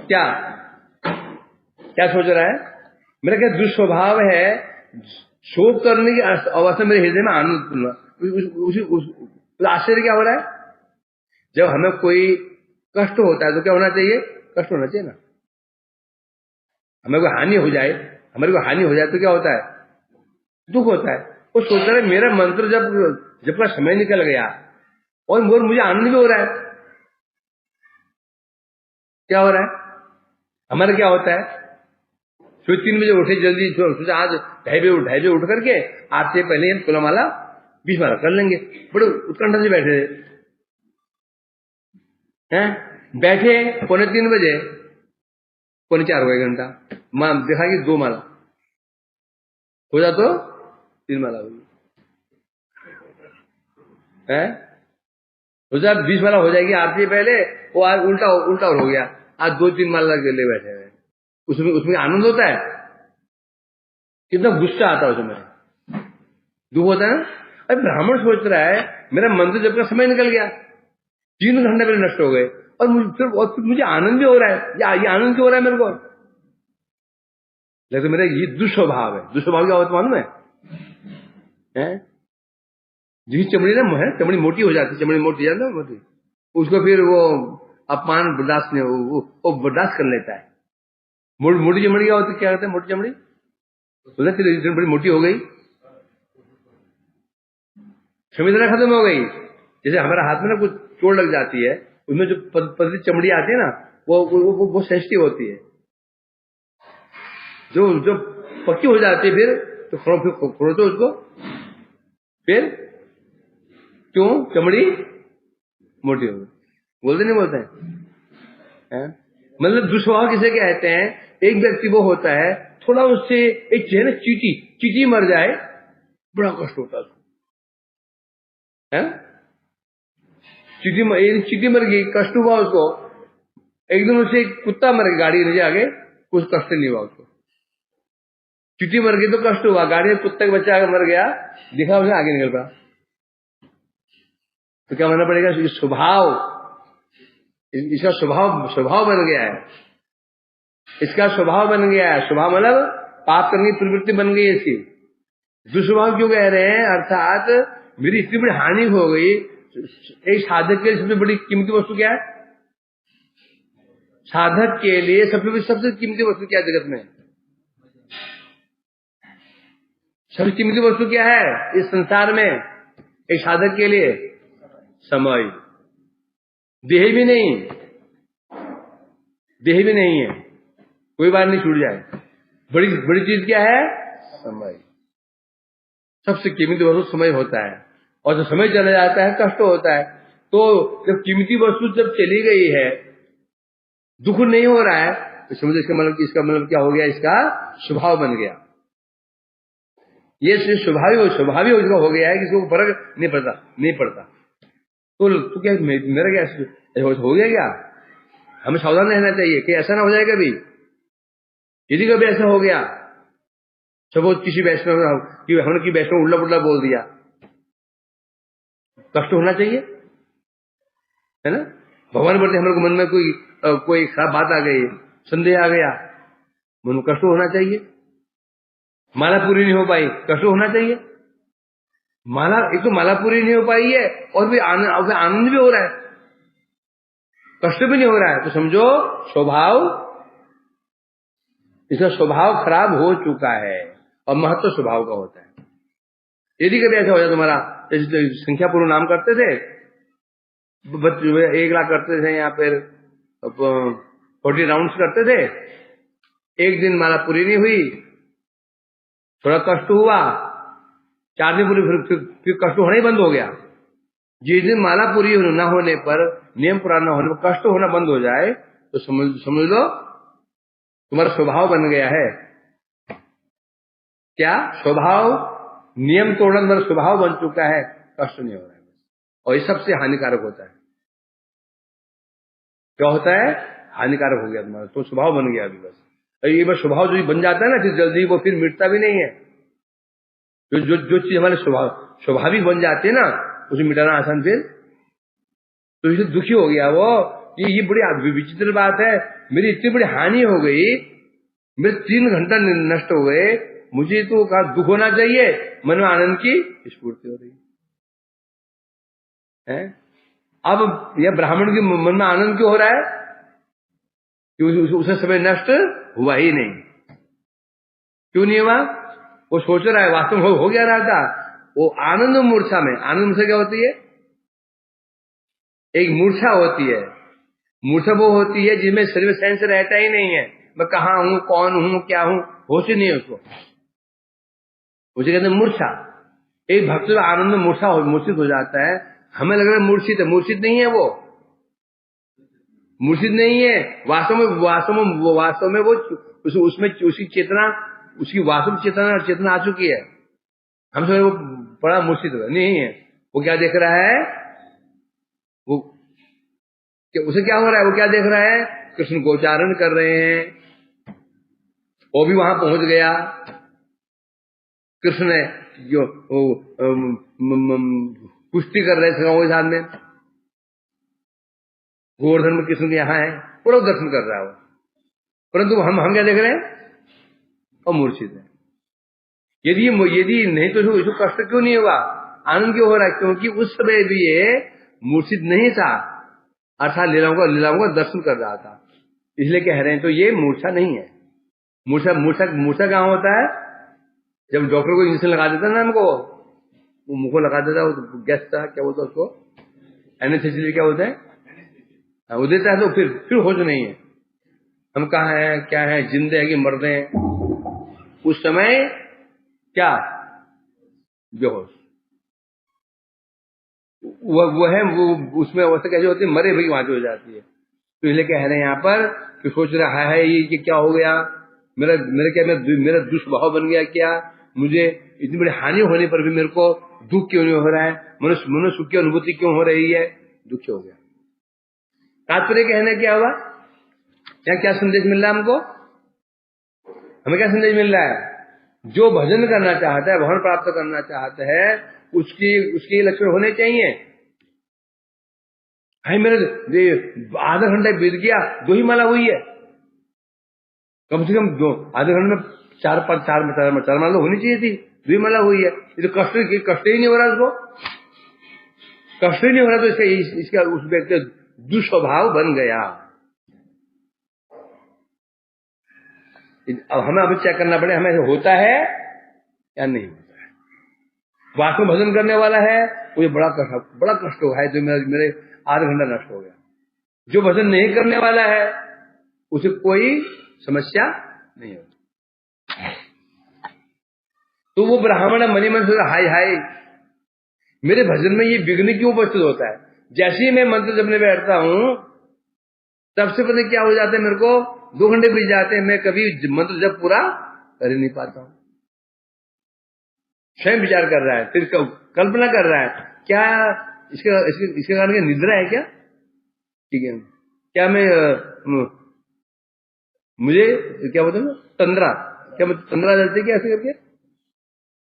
A: क्या सोच रहा है? मेरा क्या दुस्वभाव है? शोक करने की अवस्था मेरे हृदय में आनंद उत्पन्न, तो आश्चर्य क्या हो रहा है? जब हमें कोई कष्ट होता है तो क्या होना चाहिए? कष्ट होना चाहिए ना। हमें कोई हानि हो जाए, हमारी कोई हानि हो जाए तो क्या होता है? दुख होता है। वो सोच रहा है मेरा मंत्र जब का समय निकल गया और मुझे आनंद भी हो रहा है। क्या हो रहा है? हमारा क्या होता है? सुबह 3 बजे उठे, जल्दी सोचा आज 2:30 उठ करके आज से पहले हम कुलमाला 20 माला कर लेंगे। बड़े उत्कंठा से बैठे हैं, बैठे 2:45 बजे, 3:45 हो गए घंटा, देखा कि 2 माला हो जा तो 3 माला होगी है, हो जाए 20 माला हो जाएगी आरती पहले। वो आज उल्टा और हो गया, आज 2-3 माला के लिए बैठे हुए। उसमें आनंद होता है, कितना गुस्सा आता है उसमें, दुख होता है ना। अरे ब्राह्मण सोच रहा है मेरा मंत्र जब का समय निकल गया, 3 घंटे मेरे नष्ट हो गए और फिर मुझे आनंद भी हो रहा है। ये आनंद क्यों हो रहा है मेरे को? लेकिन मेरा ये दुस्वभाव है। दुस्वभाव क्या होता मालूम है? जिसकी चमड़ी ना है, चमड़ी मोटी हो जाती, चमड़ी मोटी जाती है मोटी, उसको फिर वो अपमान बर्दाश्त नहीं, वो बर्दाश्त कर लेता है। मोटी चमड़ी क्या होती, क्या कहते हैं मोटी चमड़ी? बड़ी मोटी हो गई, संवेदना खत्म हो गई। जैसे हमारे हाथ में ना कुछ चोट लग जाती है, उसमें जो पतली चमड़ी आती है ना, वो सेंसिटिव होती है। जो पक्की हो जाती है फिर तो खरोचो उसको, फिर क्यों चमड़ी मोटी हो गई, बोलते नहीं बोलते हैं? मतलब दुष्स्वभाव किसे कहते हैं? एक व्यक्ति वो होता है थोड़ा उससे एक जो है ना चीटी मर जाए, बड़ा कष्ट होता है उसको। चीटी मर गई, कष्ट हुआ उसको। एकदम उससे एक कुत्ता मर गया गाड़ी नीचे आगे, कुछ कष्ट नहीं हुआ उसको। चीटी मर गई तो कष्ट हुआ, गाड़ी में कुत्ते का बच्चा मर गया, दिखा उसे आगे निकल पड़ा। तो क्या मानना पड़ेगा? स्वभाव, इसका स्वभाव बन गया है, इसका स्वभाव बन गया है। स्वभाव मतलब पाप करने की प्रवृत्ति बन गई है इसकी। दुष्स्वभाव क्यों कह रहे हैं? अर्थात मेरी इतनी बड़ी हानि हो गई। एक साधक के लिए सबसे बड़ी कीमती वस्तु क्या है? साधक के लिए सबसे कीमती वस्तु क्या है जगत में? सबसे कीमती वस्तु क्या है इस संसार में एक साधक के लिए? समय। देह भी नहीं है, कोई बात नहीं छूट जाए। बड़ी चीज क्या है? समय। सबसे कीमती वस्तु समय होता है, और जब समय चला जाता है कष्ट होता है। तो जब कीमती वस्तु जब चली गई है, दुख नहीं हो रहा है, तो समझो इसका मतलब क्या हो गया? इसका स्वभाव बन गया। ये स्वभावी हो गया है, किसी को फर्क नहीं पड़ता। तो क्या मेरा क्या हो गया? क्या हमें सावधान रहना चाहिए कि ऐसा ना हो जाए कभी। यदि कभी ऐसा हो गया, सपोज किसी वैष्णव उल्टा पुल्टा बोल दिया, कष्ट होना चाहिए, है ना? भगवान बोलते हमारे को मन में कोई खराब बात आ गई, संदेह आ गया, मन में कष्ट होना चाहिए। माला पूरी नहीं हो पाई, कष्ट होना चाहिए। एक तो माला पूरी नहीं हो पाई है और भी आनंद भी हो रहा है, कष्ट भी नहीं हो रहा है, तो समझो इसका स्वभाव खराब हो चुका है। और महत्व स्वभाव का होता है। यदि कभी ऐसा हो जाए तुम्हारा, जैसे संख्या पूर्व नाम करते थे, 1 लाख करते थे, या फिर 40 राउंड्स करते थे, एक दिन माला पूरी नहीं हुई, थोड़ा कष्ट हुआ, 4 दिन पूरी, फिर कष्ट होना ही बंद हो गया। जिस दिन माला पूरी न होने पर, नियम पूरा न होने पर कष्ट होना बंद हो जाए, तो समझ लो तुम्हारा स्वभाव बन गया है। क्या स्वभाव? नियम तोड़ना तुम्हारा स्वभाव बन चुका है, कष्ट नहीं हो रहा है। और ये सबसे हानिकारक होता है। क्या होता है? हानिकारक हो गया तुम्हारा, तो स्वभाव बन गया अभी बस। ये बस स्वभाव जो बन जाता है ना, फिर जल्दी वो फिर मिटता भी नहीं है। जो चीज हमारे स्वाभाविक बन जाती है ना, उसे मिटाना आसान। फिर तो इसे दुखी हो गया वो, ये बड़ी विचित्र बात है, मेरी इतनी बड़ी हानि हो गई, मेरे 3 घंटा नष्ट हो गए, मुझे तो कहा दुख होना चाहिए, मन में आनंद की स्फूर्ति हो रही। है? अब यह ब्राह्मण के मन में आनंद क्यों हो रहा है कि उसे समय नष्ट हुआ ही नहीं। क्यों नहीं हुआ? वो सोच रहा है, वास्तव में हो गया रहा था। वो आनंद मूर्छा में, आनंद मूर्छा क्या होती है? एक मूर्छा होती है। मूर्छा वो होती है जिसमें शरीर में सेंस रहता ही नहीं है, मैं कहाँ हूं, कौन हूं, क्या हूं, होश ही नहीं है उसको, उसे कहते हैं मूर्छा। एक भक्त आनंद में मूर्छित हो जाता है। हमें लग रहा है मूर्छित है, मूर्छित नहीं है वो, मूर्छित नहीं है। वास्तव में वो उसमें उसकी चेतना, उसकी वास्तविक चेतना आ चुकी है। हम सब वो बड़ा मूर्छित नहीं है। वो क्या देख रहा है? वो उसे क्या हो रहा है? वो क्या देख रहा है? कृष्ण गोचारण कर रहे हैं, वो भी वहां पहुंच गया। कृष्ण ने जो कुश्ती कर रहे थे के साथ में, गोवर्धन में कृष्ण के यहाँ है, पूरा दर्शन कर रहा है वो। परंतु हम क्या देख रहे हैं? और मूर्छित है। यदि नहीं तो इसको कष्ट क्यों नहीं हुआ, आनंद क्यों हो रहा है? क्योंकि उस समय भी ये मूर्छित नहीं था, अर्थात लीलाओं का दर्शन कर रहा था, इसलिए कह रहे हैं। तो ये मूर्छा नहीं है। मूर्छा कहाँ होता है? जब डॉक्टर को इंजेक्शन लगा देता है ना हमको, वो मुंह को लगा देता है, वो गैस था, क्या बोलता है उसको, एनेस्थेसिया क्या बोलते हैं, वो देता है, तो फिर होश नहीं है। हम कहाँ हैं, क्या है, जिंदे हैं कि मरते हैं, उस समय क्या बेहोश। वो है वो, उसमें अवस्था कैसे होती है? मरे भाई वहां हो जाती है। तो इसलिए कह रहे हैं यहाँ पर कि सोच रहा है ये क्या हो गया, मेरा दुष्भाव बन गया क्या, मुझे इतनी बड़ी हानि होने पर भी मेरे को दुख क्यों नहीं हो रहा है, मनुष्य सुख की अनुभूति क्यों हो रही है? दुख हो गया। तात्पर्य कहने क्या हुआ? यहाँ क्या संदेश मिल रहा है हमको? हमें क्या संदेश मिल रहा है? जो भजन करना चाहता है, भवन प्राप्त करना चाहता है, उसके लक्षण होने चाहिए। भाई मेरे आधा घंटा बीत गया, 2 ही माला हुई है, कम से कम 2 आधे घंटे में 4 माला होनी चाहिए थी, 2 ही माला हुई है। ये तो कष्ट ही नहीं हो रहा उसको, कष्ट ही नहीं हो रहा, तो इसका उस व्यक्ति दुस्वभाव बन गया। अब हमें अभी चेक करना पड़े हमें होता है या नहीं होता है। वास्तव में भजन करने वाला है, मुझे बड़ा कष्ट हुआ है, जो मेरे आधा घंटा नष्ट हो गया। जो भजन नहीं करने वाला है उसे कोई समस्या नहीं होती। तो वो ब्राह्मण मनी मन सोचा, हाय मेरे भजन में ये विघ्न क्यों उपस्थित होता है? जैसे ही मैं मंत्र जपने बैठता हूं, सबसे पहले क्या हो जाता है, मेरे को 2 घंटे बीत जाते हैं, मैं कभी मंत्र जप पूरा कर ही नहीं पाता हूं। स्वयं विचार कर रहा है, फिर कल्पना कर रहा है, क्या इसके कारण क्या निद्रा है क्या? ठीक है, क्या मैं मुझे क्या बोलते हैं तंद्रा, क्या मैं तंद्रा चलते क्या ऐसे करके,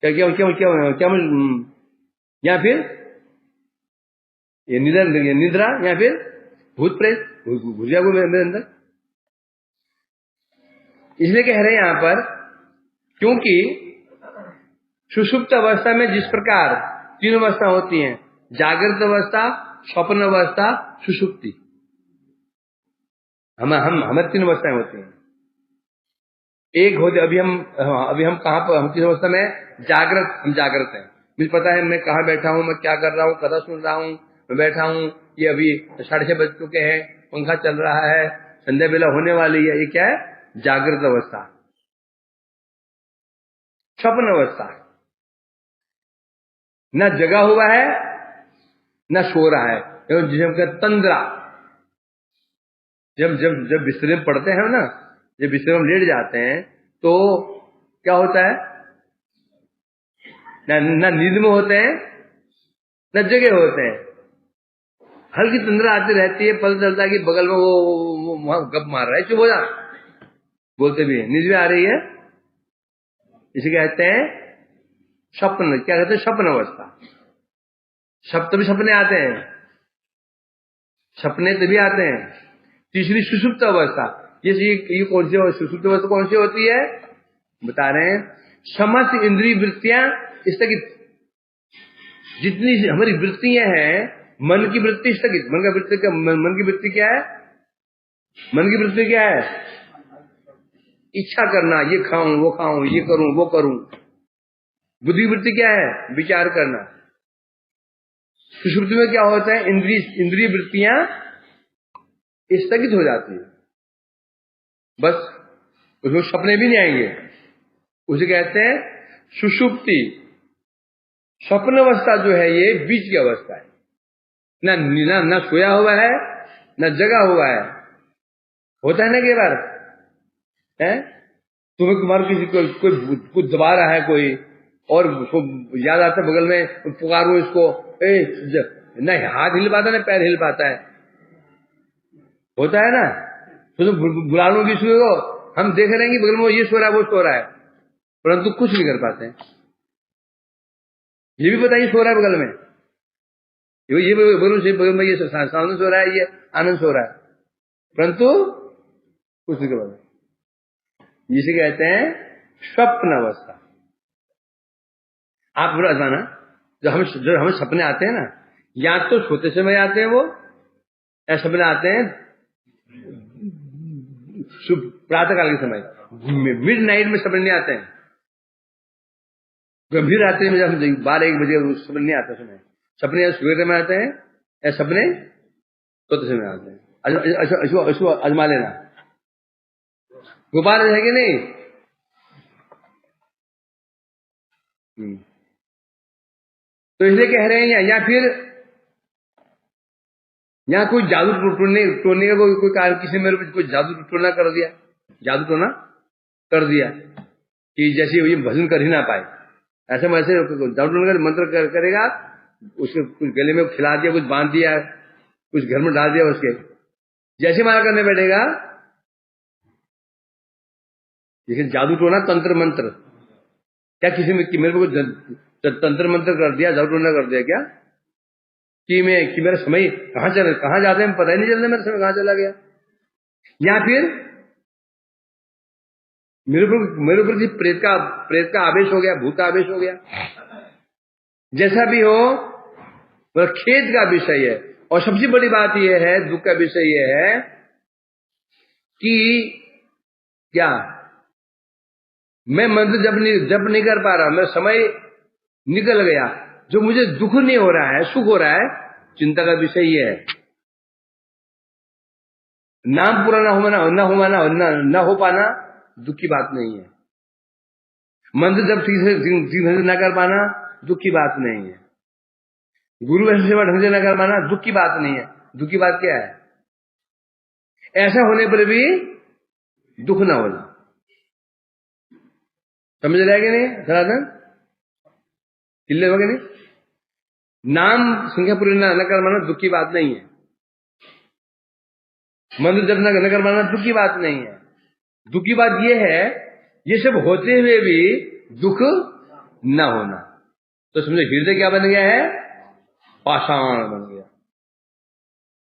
A: क्या मैं, या फिर ये निद्रा, या फिर भूत प्रेत घुस गया को मेरे अंदर। इसलिए कह रहे हैं यहां पर, क्योंकि सुषुप्त अवस्था में जिस प्रकार 3 अवस्था होती हैं, जागृत अवस्था, स्वप्न अवस्था, सुषुप्ति, हमें 3 अवस्थाएं होती हैं। एक होते अभी हम कहां पर, हम किस अवस्था में? हम जागृत हैं, मुझे पता है मैं कहाँ बैठा हूं, मैं क्या कर रहा हूं, कथा सुन रहा हूं, मैं बैठा हूं, ये अभी 6:30 बज चुके हैं, पंखा चल रहा है, संध्या बेला होने वाली है, ये क्या है? जागृत अवस्था। स्वप्न अवस्था, न जगा हुआ है न सो रहा है, जिसे हम कहते तंद्रा। जब बिस्तर में पड़ते हैं ना, जब बिस्तर में लेट जाते हैं, तो क्या होता है? न नींद में होते हैं न जगे होते हैं, हल्की तंद्रा आती रहती है, पता चलता है कि बगल में वो वहां गप मार रहा है, चुप हो जा, बोलते भी है, नींद भी आ रही है। इसे कहते हैं स्वप्न, क्या कहते हैं? स्वप्न अवस्था। तभी सपने आते हैं, सपने तभी आते हैं। तीसरी सुषुप्त अवस्था, ये कौन सी सुषुप्त अवस्था कौन सी होती है? बता रहे हैं, समस्त इंद्रिय वृत्तियां स्थगित, जितनी हमारी वृत्तियां हैं मन की वृत्ति स्थगित। मन की वृत्ति क्या है? मन की वृत्ति क्या है? इच्छा करना, ये खाऊं, वो खाऊं, ये करूं, वो करूं। बुद्धि वृत्ति क्या है? विचार करना। सुषुप्ति में क्या होता है? इंद्रिय वृत्तियां स्थगित हो जाती है, बस उसमें सपने भी नहीं आएंगे। उसे कहते हैं सुषुप्ति। स्वप्न अवस्था जो है ये बीच की अवस्था है, ना सोया हुआ है ना जगा हुआ है। होता है ना कई बार, है तुम्हारे किसी कोई कुछ दबा रहा है कोई, और उसको याद आता है बगल में, पुकारो इसको, ना हाथ हिल पाता ना पैर हिल पाता है। होता है ना, तो बुला लो किसी को, हम देख रहे हैं कि बगल में ये सो रहा है वो सो रहा है, परंतु कुछ नहीं कर पाते हैं। ये भी बताइए सो रहा है बगल में, ये बगल में ये सामने सो रहा है, ये आनंद सो रहा है, परंतु कुछ नहीं कर पाते। जिसे कहते हैं स्वप्न अवस्था। आप बुरा जाना, जब हमें सपने आते हैं ना, या तो सोते समय आते हैं वो, या सपने आते हैं प्रातः काल के समय, मिड नाइट में सपने नहीं आते हैं। गंभीर रात्रि में जब 12-1 बजे सपने नहीं आते समय, सपने या सवेरे में आते हैं या सपने सोते समय आते हैं। इसको आजमा लेना। गोपाल है कि नहीं? तो इसलिए कह रहे हैं, या फिर यहाँ कोई जादू टोलने का कोई कारण, किसी मेरे को कोई जादू टोना कर दिया, जादू टोना कर दिया कि जैसे ये भजन कर ही ना पाए, ऐसे में ऐसे जादू टोना का मंत्र करेगा, उसके कुछ गले में खिला दिया, कुछ बांध दिया, कुछ घर में डाल दिया, उसके जैसे मारा करने बैठेगा। लेकिन जादू टोना तंत्र मंत्र, क्या किसी में मेरे को तंत्र मंत्र कर दिया, जादू टोना कर दिया क्या, कि मेरा समय कहां जाते हैं पता ही नहीं चलता, मेरा समय कहां चला गया। या फिर मेरे ऊपर प्रेत का आवेश हो गया, भूत का आवेश हो गया, जैसा भी हो, वह खेद का विषय है। और सबसे बड़ी बात यह है, दुख का विषय यह है कि क्या मैं मंत्र जप नहीं कर पा रहा, मेरा समय निकल गया, जो मुझे दुख नहीं हो रहा है, सुख हो रहा है। चिंता का विषय यह है, नाम पूरा ना हो पाना दुख की बात नहीं है। मंत्र जब ठीक से न कर पाना दुख की बात नहीं है। गुरु सेवा ढंग से न कर पाना दुख की बात नहीं है। दुख की बात क्या है? ऐसा होने पर भी दुख ना होना। समझ रहा है कि नहीं सनातन? चिल्ले हो गए नहीं? नाम संख्या पूरी न कर पाना दुख की बात नहीं है। मंत्र जब न कर पाना दुख की बात नहीं है। दुख की बात यह है, ये सब होते हुए भी दुख न होना। तो समझो हृदय क्या बन गया है? पाषाण बन गया,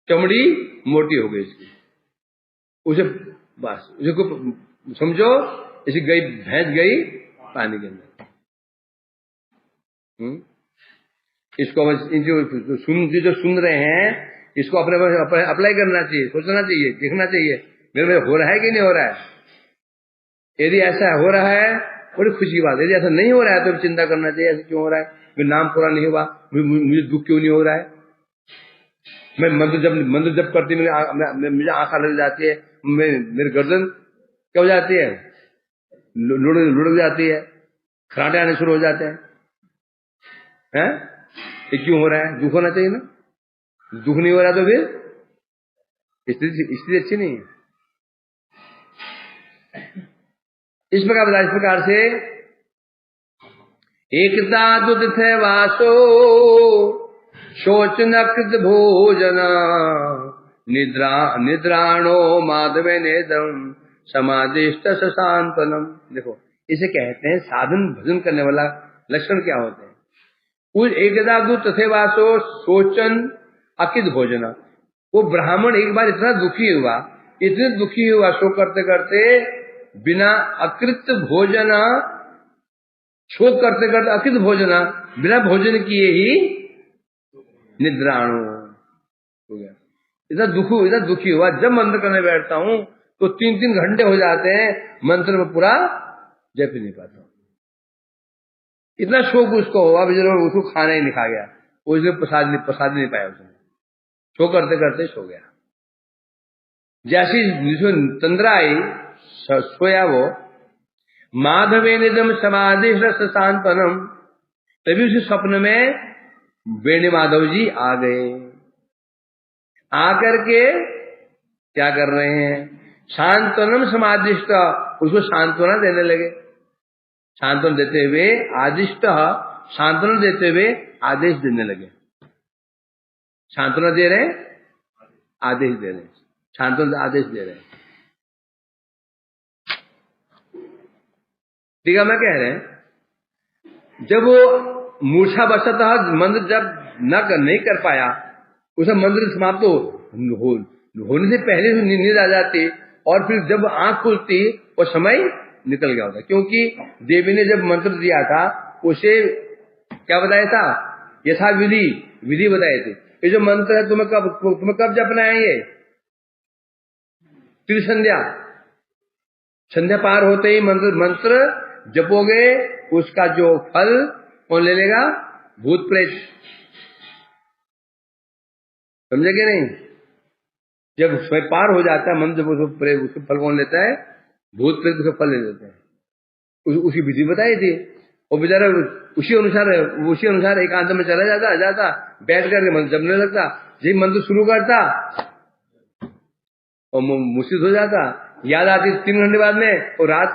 A: चमड़ी मोटी हो गई इसकी। उसे बस उसे समझो इसे गई भैंस गई पानी के अंदर। इसको जो सुन रहे हैं, इसको अपने अप्लाई करना चाहिए, सोचना चाहिए, देखना चाहिए मेरे में हो रहा है कि नहीं हो रहा है। यदि ऐसा हो रहा है बड़ी खुशी की बात है, यदि ऐसा नहीं हो रहा है तो चिंता करना चाहिए, ऐसा क्यों हो रहा है, मेरा नाम पूरा नहीं हुआ, मुझे दुख क्यों नहीं हो रहा है। मैं मंत्र जब करती मुझे आंख लग जाती है, मेरी गर्दन क्या हो जाती है, लुढ़क जाती है, खराटे आने शुरू हो जाते हैं। ये क्यों हो रहा है? दुख होना चाहिए ना। दुख नहीं हो रहा तो फिर स्थिति अच्छी नहीं है। इस प्रकार से एकता दुख वासो शोच नकृत भोजना निद्राणो माधवे नेदम समाधिष्ट शांतनम। देखो इसे कहते हैं साधन भजन करने वाला लक्षण क्या होते हैं। उस एकदा तथे वासो शोचन अकित भोजना। वो ब्राह्मण एक बार इतना दुखी हुआ शोक करते करते, बिना अकृत भोजना, शोक करते करते अकृत भोजना, बिना भोजन किए ही निद्राणु हो गया। इतना दुखी हुआ, जब मंत्र करने बैठता हूं तो 3-3 घंटे हो जाते हैं, मंत्र में पूरा जप ही नहीं पाता। इतना शोक उसको हुआ, उसको खाना ही नहीं खा गया, उसने प्रसाद नहीं पाया, उसने शो करते करते सो गया। जैसी तंद्रा आई, सोया वो, माधवे निदम समाधि सांतनम, तभी उसी स्वप्न में वेणु माधव जी आ गए। आकर के क्या कर रहे हैं, सांत्वनम समादिष्ट, उसको सांत्वना देने लगे। सांत्वना देते हुए आदिष्ट, सांत्वना देते हुए आदेश देने लगे। सांत्वना दे रहे, आदेश दे रहे, सांत्वना आदेश दे रहे। ठीक है, मैं कह रहे हैं, जब वो मूर्छा बचा था, मंत्र जब नहीं कर पाया, उसे मंत्र समाप्त होने से पहले नींद आ जाती, और फिर जब आंख खुलती वो समय निकल गया होता। क्योंकि देवी ने जब मंत्र दिया था उसे क्या बताया था, यथा विधि बताए थे। ये जो मंत्र है तुम्हें कब जपना है, ये संध्या पार होते ही मंत्र जपोगे, उसका जो फल कौन ले लेगा, भूत प्रेत। समझे नहीं, जब समय पार हो जाता है मंत्र, जब उसको फल कौन लेता है, भूत प्रेत उसका फल ले लेते हैं। उसी विधि बताई थी, और बेचारा उसी अनुसार एकांत में चला जाता बैठ करके मंत्र जपने लगता। जब मंत्र शुरू करता और मुश्किल हो जाता, याद आती 3 घंटे बाद में, और रात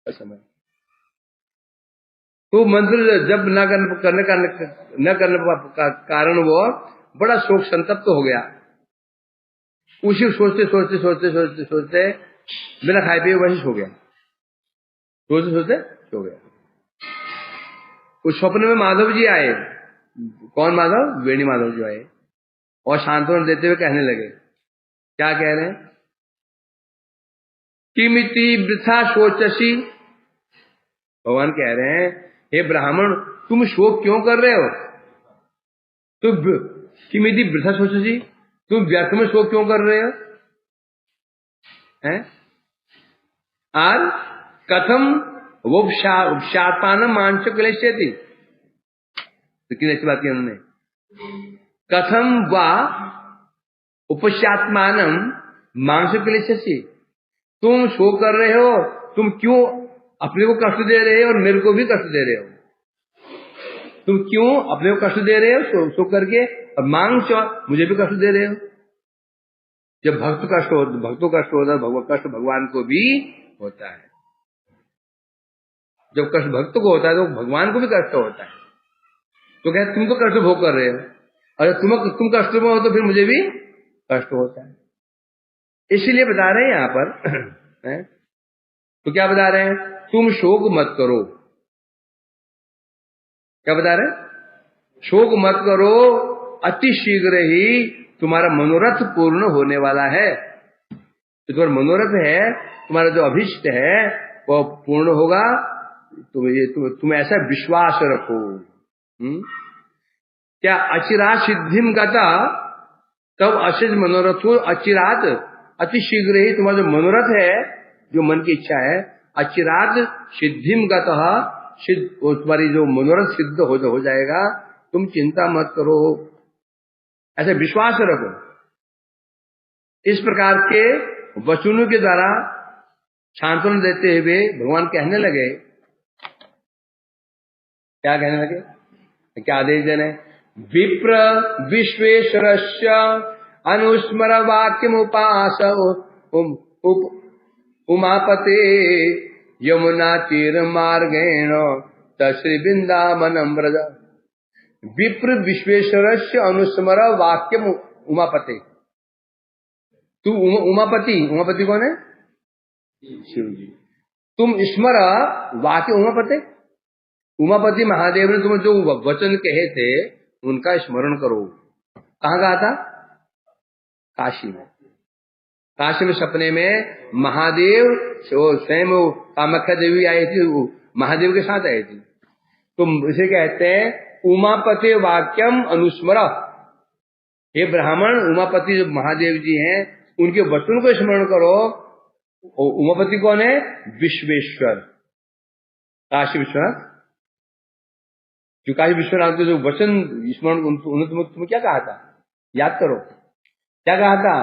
A: का समय। तो मंत्र जब न करने का कारण वो बड़ा शोक संतप्त हो गया। उसी सोचते बिना खाए पिए वही सो गया, सोचते सो गया। उस स्वप्न में माधव जी आए। कौन माधव, वेणु माधव जी आए, और सांत्वना देते हुए कहने लगे। क्या कह रहे हैं, किमिति वृथा शोचसी। भगवान कह रहे हैं, हे ब्राह्मण, तुम शोक क्यों कर रहे हो, तुम किमिति वृथा शोचसी, तुम व्यर्थ में शोक क्यों कर रहे हो, हैं? और कथम उपशात्मानम मांस क्लेशयति। कितनी अच्छी बात की उन्होंने, कथम वा उपशात्मानम मांस क्लेशयति, तुम शोक कर रहे हो, तुम क्यों अपने को कष्ट दे रहे हो और मेरे को भी कष्ट दे रहे हो। तुम क्यों अपने को कष्ट दे रहे हो शोक करके, और मांस मुझे भी कष्ट दे रहे हो। जब भक्तों कष्ट होता है, कष्ट भगवान को भी होता है। जब कष्ट भक्त को होता है तो भगवान को भी कष्ट होता है। तो कहते तुम तो कष्ट भोग कर रहे हो, और तुम कष्ट में हो तो फिर मुझे भी कष्ट होता है। इसीलिए बता रहे हैं यहां पर तो क्या बता रहे हैं, तुम शोक मत करो। क्या बता रहे हैं, शोक मत करो, अति शीघ्र ही तुम्हारा मनोरथ पूर्ण होने वाला है। तो तुम्हारा मनोरथ है, तुम्हारा जो अभिष्ट है वो पूर्ण होगा। तुम ऐसा विश्वास रखो। क्या अचिरात सिद्धिम गता, तब अशिष मनोरथो अचिरात, अति शीघ्र ही तुम्हारा जो मनोरथ है, जो मन की इच्छा है, अचिरात सिद्धिम गता, तुम्हारी जो मनोरथ सिद्ध हो जाएगा। तुम चिंता मत करो, ऐसे विश्वास रखो। इस प्रकार के वचनों के द्वारा सांत्वना देते हुए भगवान कहने लगे। क्या कहने लगे, क्या आदेश देने, विप्र विश्वेश्वरस्य अनुस्मर वाक्यमुपास उमापते यमुना तीर मार्गेण तश्री वृंदावनम व्रज। विप्र विश्वेश्वरस्य अनुस्मर वाक्यम उमापते। तू उमापति कौन है, शिव जी। तुम स्मर वाक्य उमापते, उमापति महादेव ने तुम्हें जो वचन कहे थे उनका स्मरण करो। कहाँ कहा था, काशी में। काशी में सपने में महादेव स्वयं कामाख्या देवी आई थी, महादेव के साथ आई थी। तो इसे कहते हैं उमापते वाक्यम अनुस्मर। हे ब्राह्मण, उमापति जो महादेव जी हैं उनके वचन को स्मरण करो। उमापति कौन है? विश्वेश्वर, काशी विश्वनाथ। जो काशी विश्वनाथ के जो वचन स्मरण, उन्होंने तुम्हें क्या कहा था? याद करो, क्या कहा था?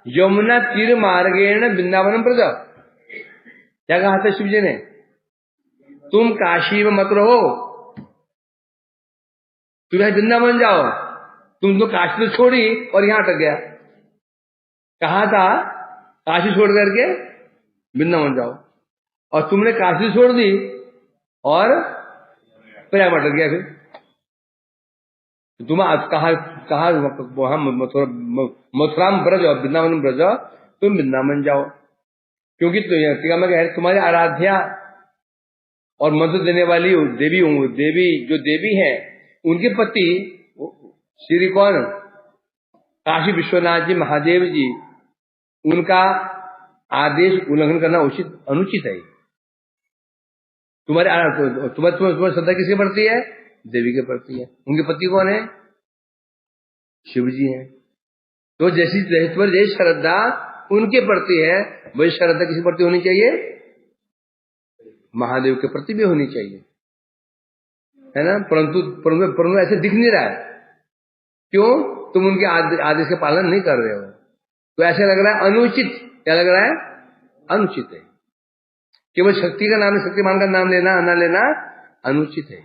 A: यमुना तीर मार्गेण वृंदावन प्रजा। क्या कहा था शिव जी ने? तुम काशी में मत रहो, तुम यहां वृंदावन जाओ। तुम तो काशी तो छोड़ी और यहां अटक गया। कहा था काशी छोड़ करके वृंदावन जाओ, और तुमने काशी छोड़ दी और प्रयाग अटक गया। फिर तुम कहा वहां मथुरा में ब्रज और वृंदावन में ब्रज, तुम वृंदावन जाओ। क्योंकि तुम्हारी आराध्या और मंत्र देने वाली देवी जो देवी है, उनके पति श्री कौन? काशी विश्वनाथ जी महादेव जी, उनका आदेश उल्लंघन करना उचित अनुचित है। तुम्हारी श्रद्धा किसके प्रति है? देवी के प्रति है। उनके पति कौन है? शिव जी हैं। तो जैसी श्रद्धा उनके प्रति है, वही श्रद्धा किसी प्रति होनी चाहिए? महादेव के प्रति भी होनी चाहिए, है ना। परंतु ऐसे दिख नहीं रहा है। क्यों? तुम उनके आदेश का पालन नहीं कर रहे हो, तो ऐसे लग रहा है अनुचित। क्या लग रहा है? अनुचित है। केवल शक्ति का नाम, शक्तिमान का नाम लेना न लेना अनुचित है।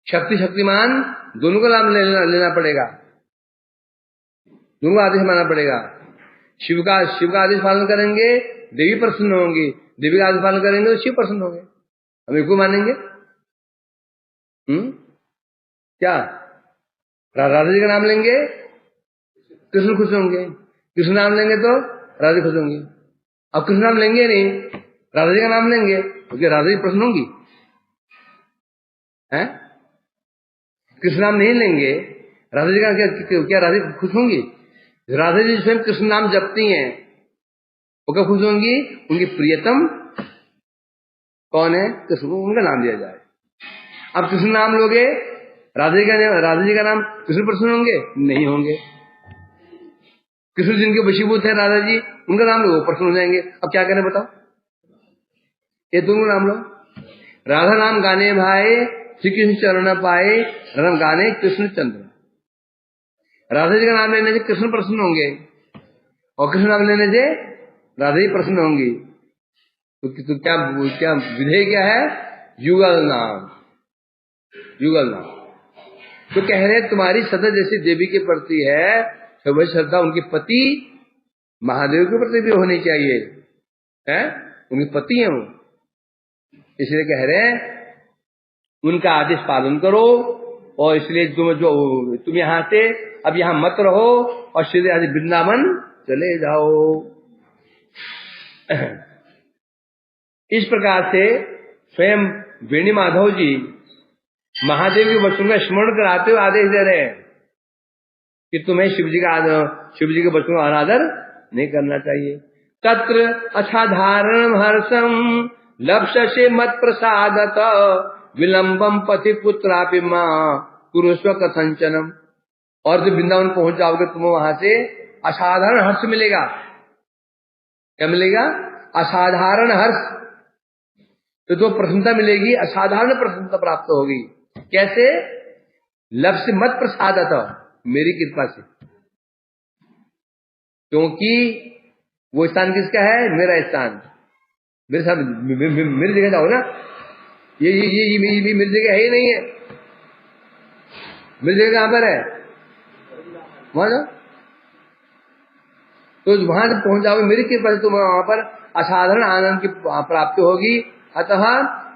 A: शक्तिमान दोनों का नाम लेना पड़ेगा, दोनों का आदेश मानना पड़ेगा। शिव का आदेश पालन करेंगे, देवी प्रसन्न होंगी। देवी का आदेश पालन करेंगे तो शिव प्रसन्न होंगे। हम एक को मानेंगे। क्या? राधा जी का नाम लेंगे, कृष्ण खुश होंगे। कृष्ण नाम लेंगे तो राधा खुश होंगी। अब कृष्ण नाम लेंगे नहीं, राधा जी का नाम लेंगे, तो क्या राधा जी प्रसन्न होंगी? हैं? कृष्ण नाम नहीं लेंगे, राधा जी का क्या राधा जी खुश होंगी? राधा जी स्वयं कृष्ण नाम जपती हैं, वो क्या खुश होंगी? उनकी प्रियतम कौन है? कृष्ण, उनका नाम लिया जाए। अब कृष्ण नाम लोगे, राधा जी का नाम, कृष्ण प्रसन्न होंगे? नहीं होंगे। कृष्ण जिनके वशीभूत है राधा जी, उनका नाम लो, प्रसन्न हो जाएंगे। अब क्या करें बताओ? ये दोनों नाम लो। राधा नाम गाने भाई श्री कृष्ण चरण पाए, राधा गाने कृष्ण चंद्र। राधा जी का नाम लेने से कृष्ण प्रसन्न होंगे, और कृष्ण नाम लेने से राधा जी प्रसन्न होंगी। तो क्या विधेय क्या है? युगल नाम। तो कह रहे तुम्हारी श्रद्धा जैसी देवी के प्रति है, तो वही श्रद्धा उनके पति महादेव के प्रति भी होनी चाहिए, है? उनके पति हैं वो, इसलिए कह रहे उनका आदेश पालन करो। और इसलिए तुम यहां से अब यहां मत रहो और सीधे आज वृंदावन चले जाओ। इस प्रकार से स्वयं वेणी माधव जी महादेव के वचन का स्मरण कराते हुए आदेश दे रहे हैं कि तुम्हें शिव जी के वचन का अनादर नहीं करना चाहिए। तत्र असाधारण हर्षम लप्स्यसे मत प्रसादत विलंबम पथि पुत्रापि मां कुरुस्व कथंचनम। और जब वृंदावन पहुंच जाओगे तुम्हें वहां से असाधारण हर्ष मिलेगा। क्या मिलेगा? असाधारण हर्ष। तो प्रसन्नता मिलेगी, असाधारण प्रसन्नता प्राप्त होगी। कैसे? लप्स्य मत प्रसादत, मेरी कृपा से। क्योंकि वो स्थान किसका है? मेरा स्थान। मेरे साथ मेरी जगह जाओ ना। ये मेरी जगह है ही नहीं है। मेरी जगह कहां पर है? वहां जाओ। तो वहां जब पहुंच जाओगे मेरी कृपा से तुम्हें वहां पर असाधारण आनंद की प्राप्ति होगी। अतः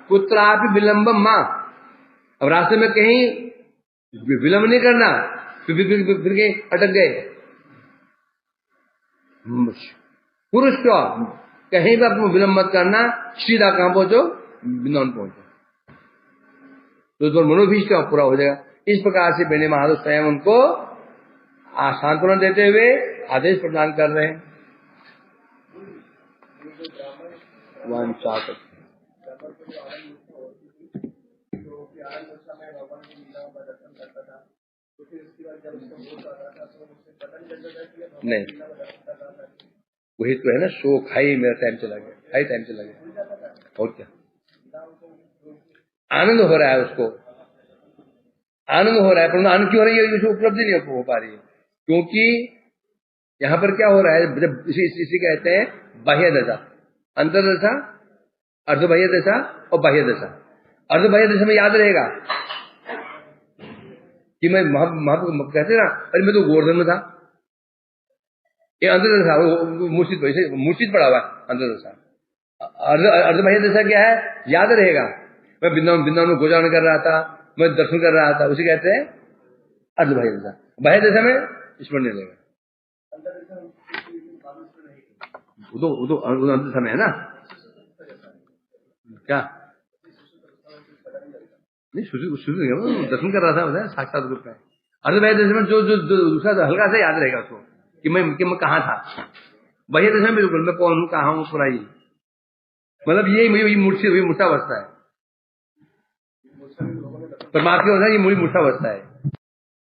A: पुत्रापि विलंबम मां। अब रास्ते में कहीं विलंब नहीं करना, फिर के अटक गए। पुरुष क्यों? कहीं भी आपको विलंब मत करना, सीधा कहां पहुंचो? वृंदावन पहुंचो, तो मनोभीष्ट पूरा हो जाएगा। इस प्रकार से बेने महादेव स्वयं उनको सांत्वना देते हुए आदेश प्रदान कर रहे हैं। नहीं, वही तो है ना, शोक हाई, मेरा टाइम चला गया, हाई टाइम चला गया, और क्या आनंद हो रहा है, उसको आनंद हो रहा है, परंतु आनंद क्यों हो रही है, उसको उपलब्धि नहीं हो पा रही है, क्योंकि यहाँ पर क्या हो रहा है, जब इसी कहते हैं बाह्य दशा, अंतर्दशा, अर्धबाह्य दशा और बाह्य दशा। अर्धबाह्य दशा में याद रहेगा कि मैं कहते ना, अरे मैं तो गोवर्धन में था, ये अंतर्दशा, मूर्छित पड़ा हुआ अंतर्दशा। अर्धबाह्य दशा क्या है, याद रहेगा, मैं वृंदावन में गोचारण कर रहा था, मैं दर्शन कर रहा था, उसे कहते हैं अर्धबाह्य दशा। बाह्य दशा में स्मरण नहीं रहेगा, वो तो अंत समय है ना, क्या नहीं, शुरू दर्शन कर रहा था, बताया साक्षात रूप में। अर्धबाह्य दशा में जो दूसरा हल्का सा याद रहेगा उसको कि मैं कहाँ था। बाह्य दशा में बिल्कुल मैं कौन हूँ, कहाँ हूँ, पूरा ही, मतलब ये मूर्छावस्था है, परमात्मा होता है, ये मूर्छावस्था है।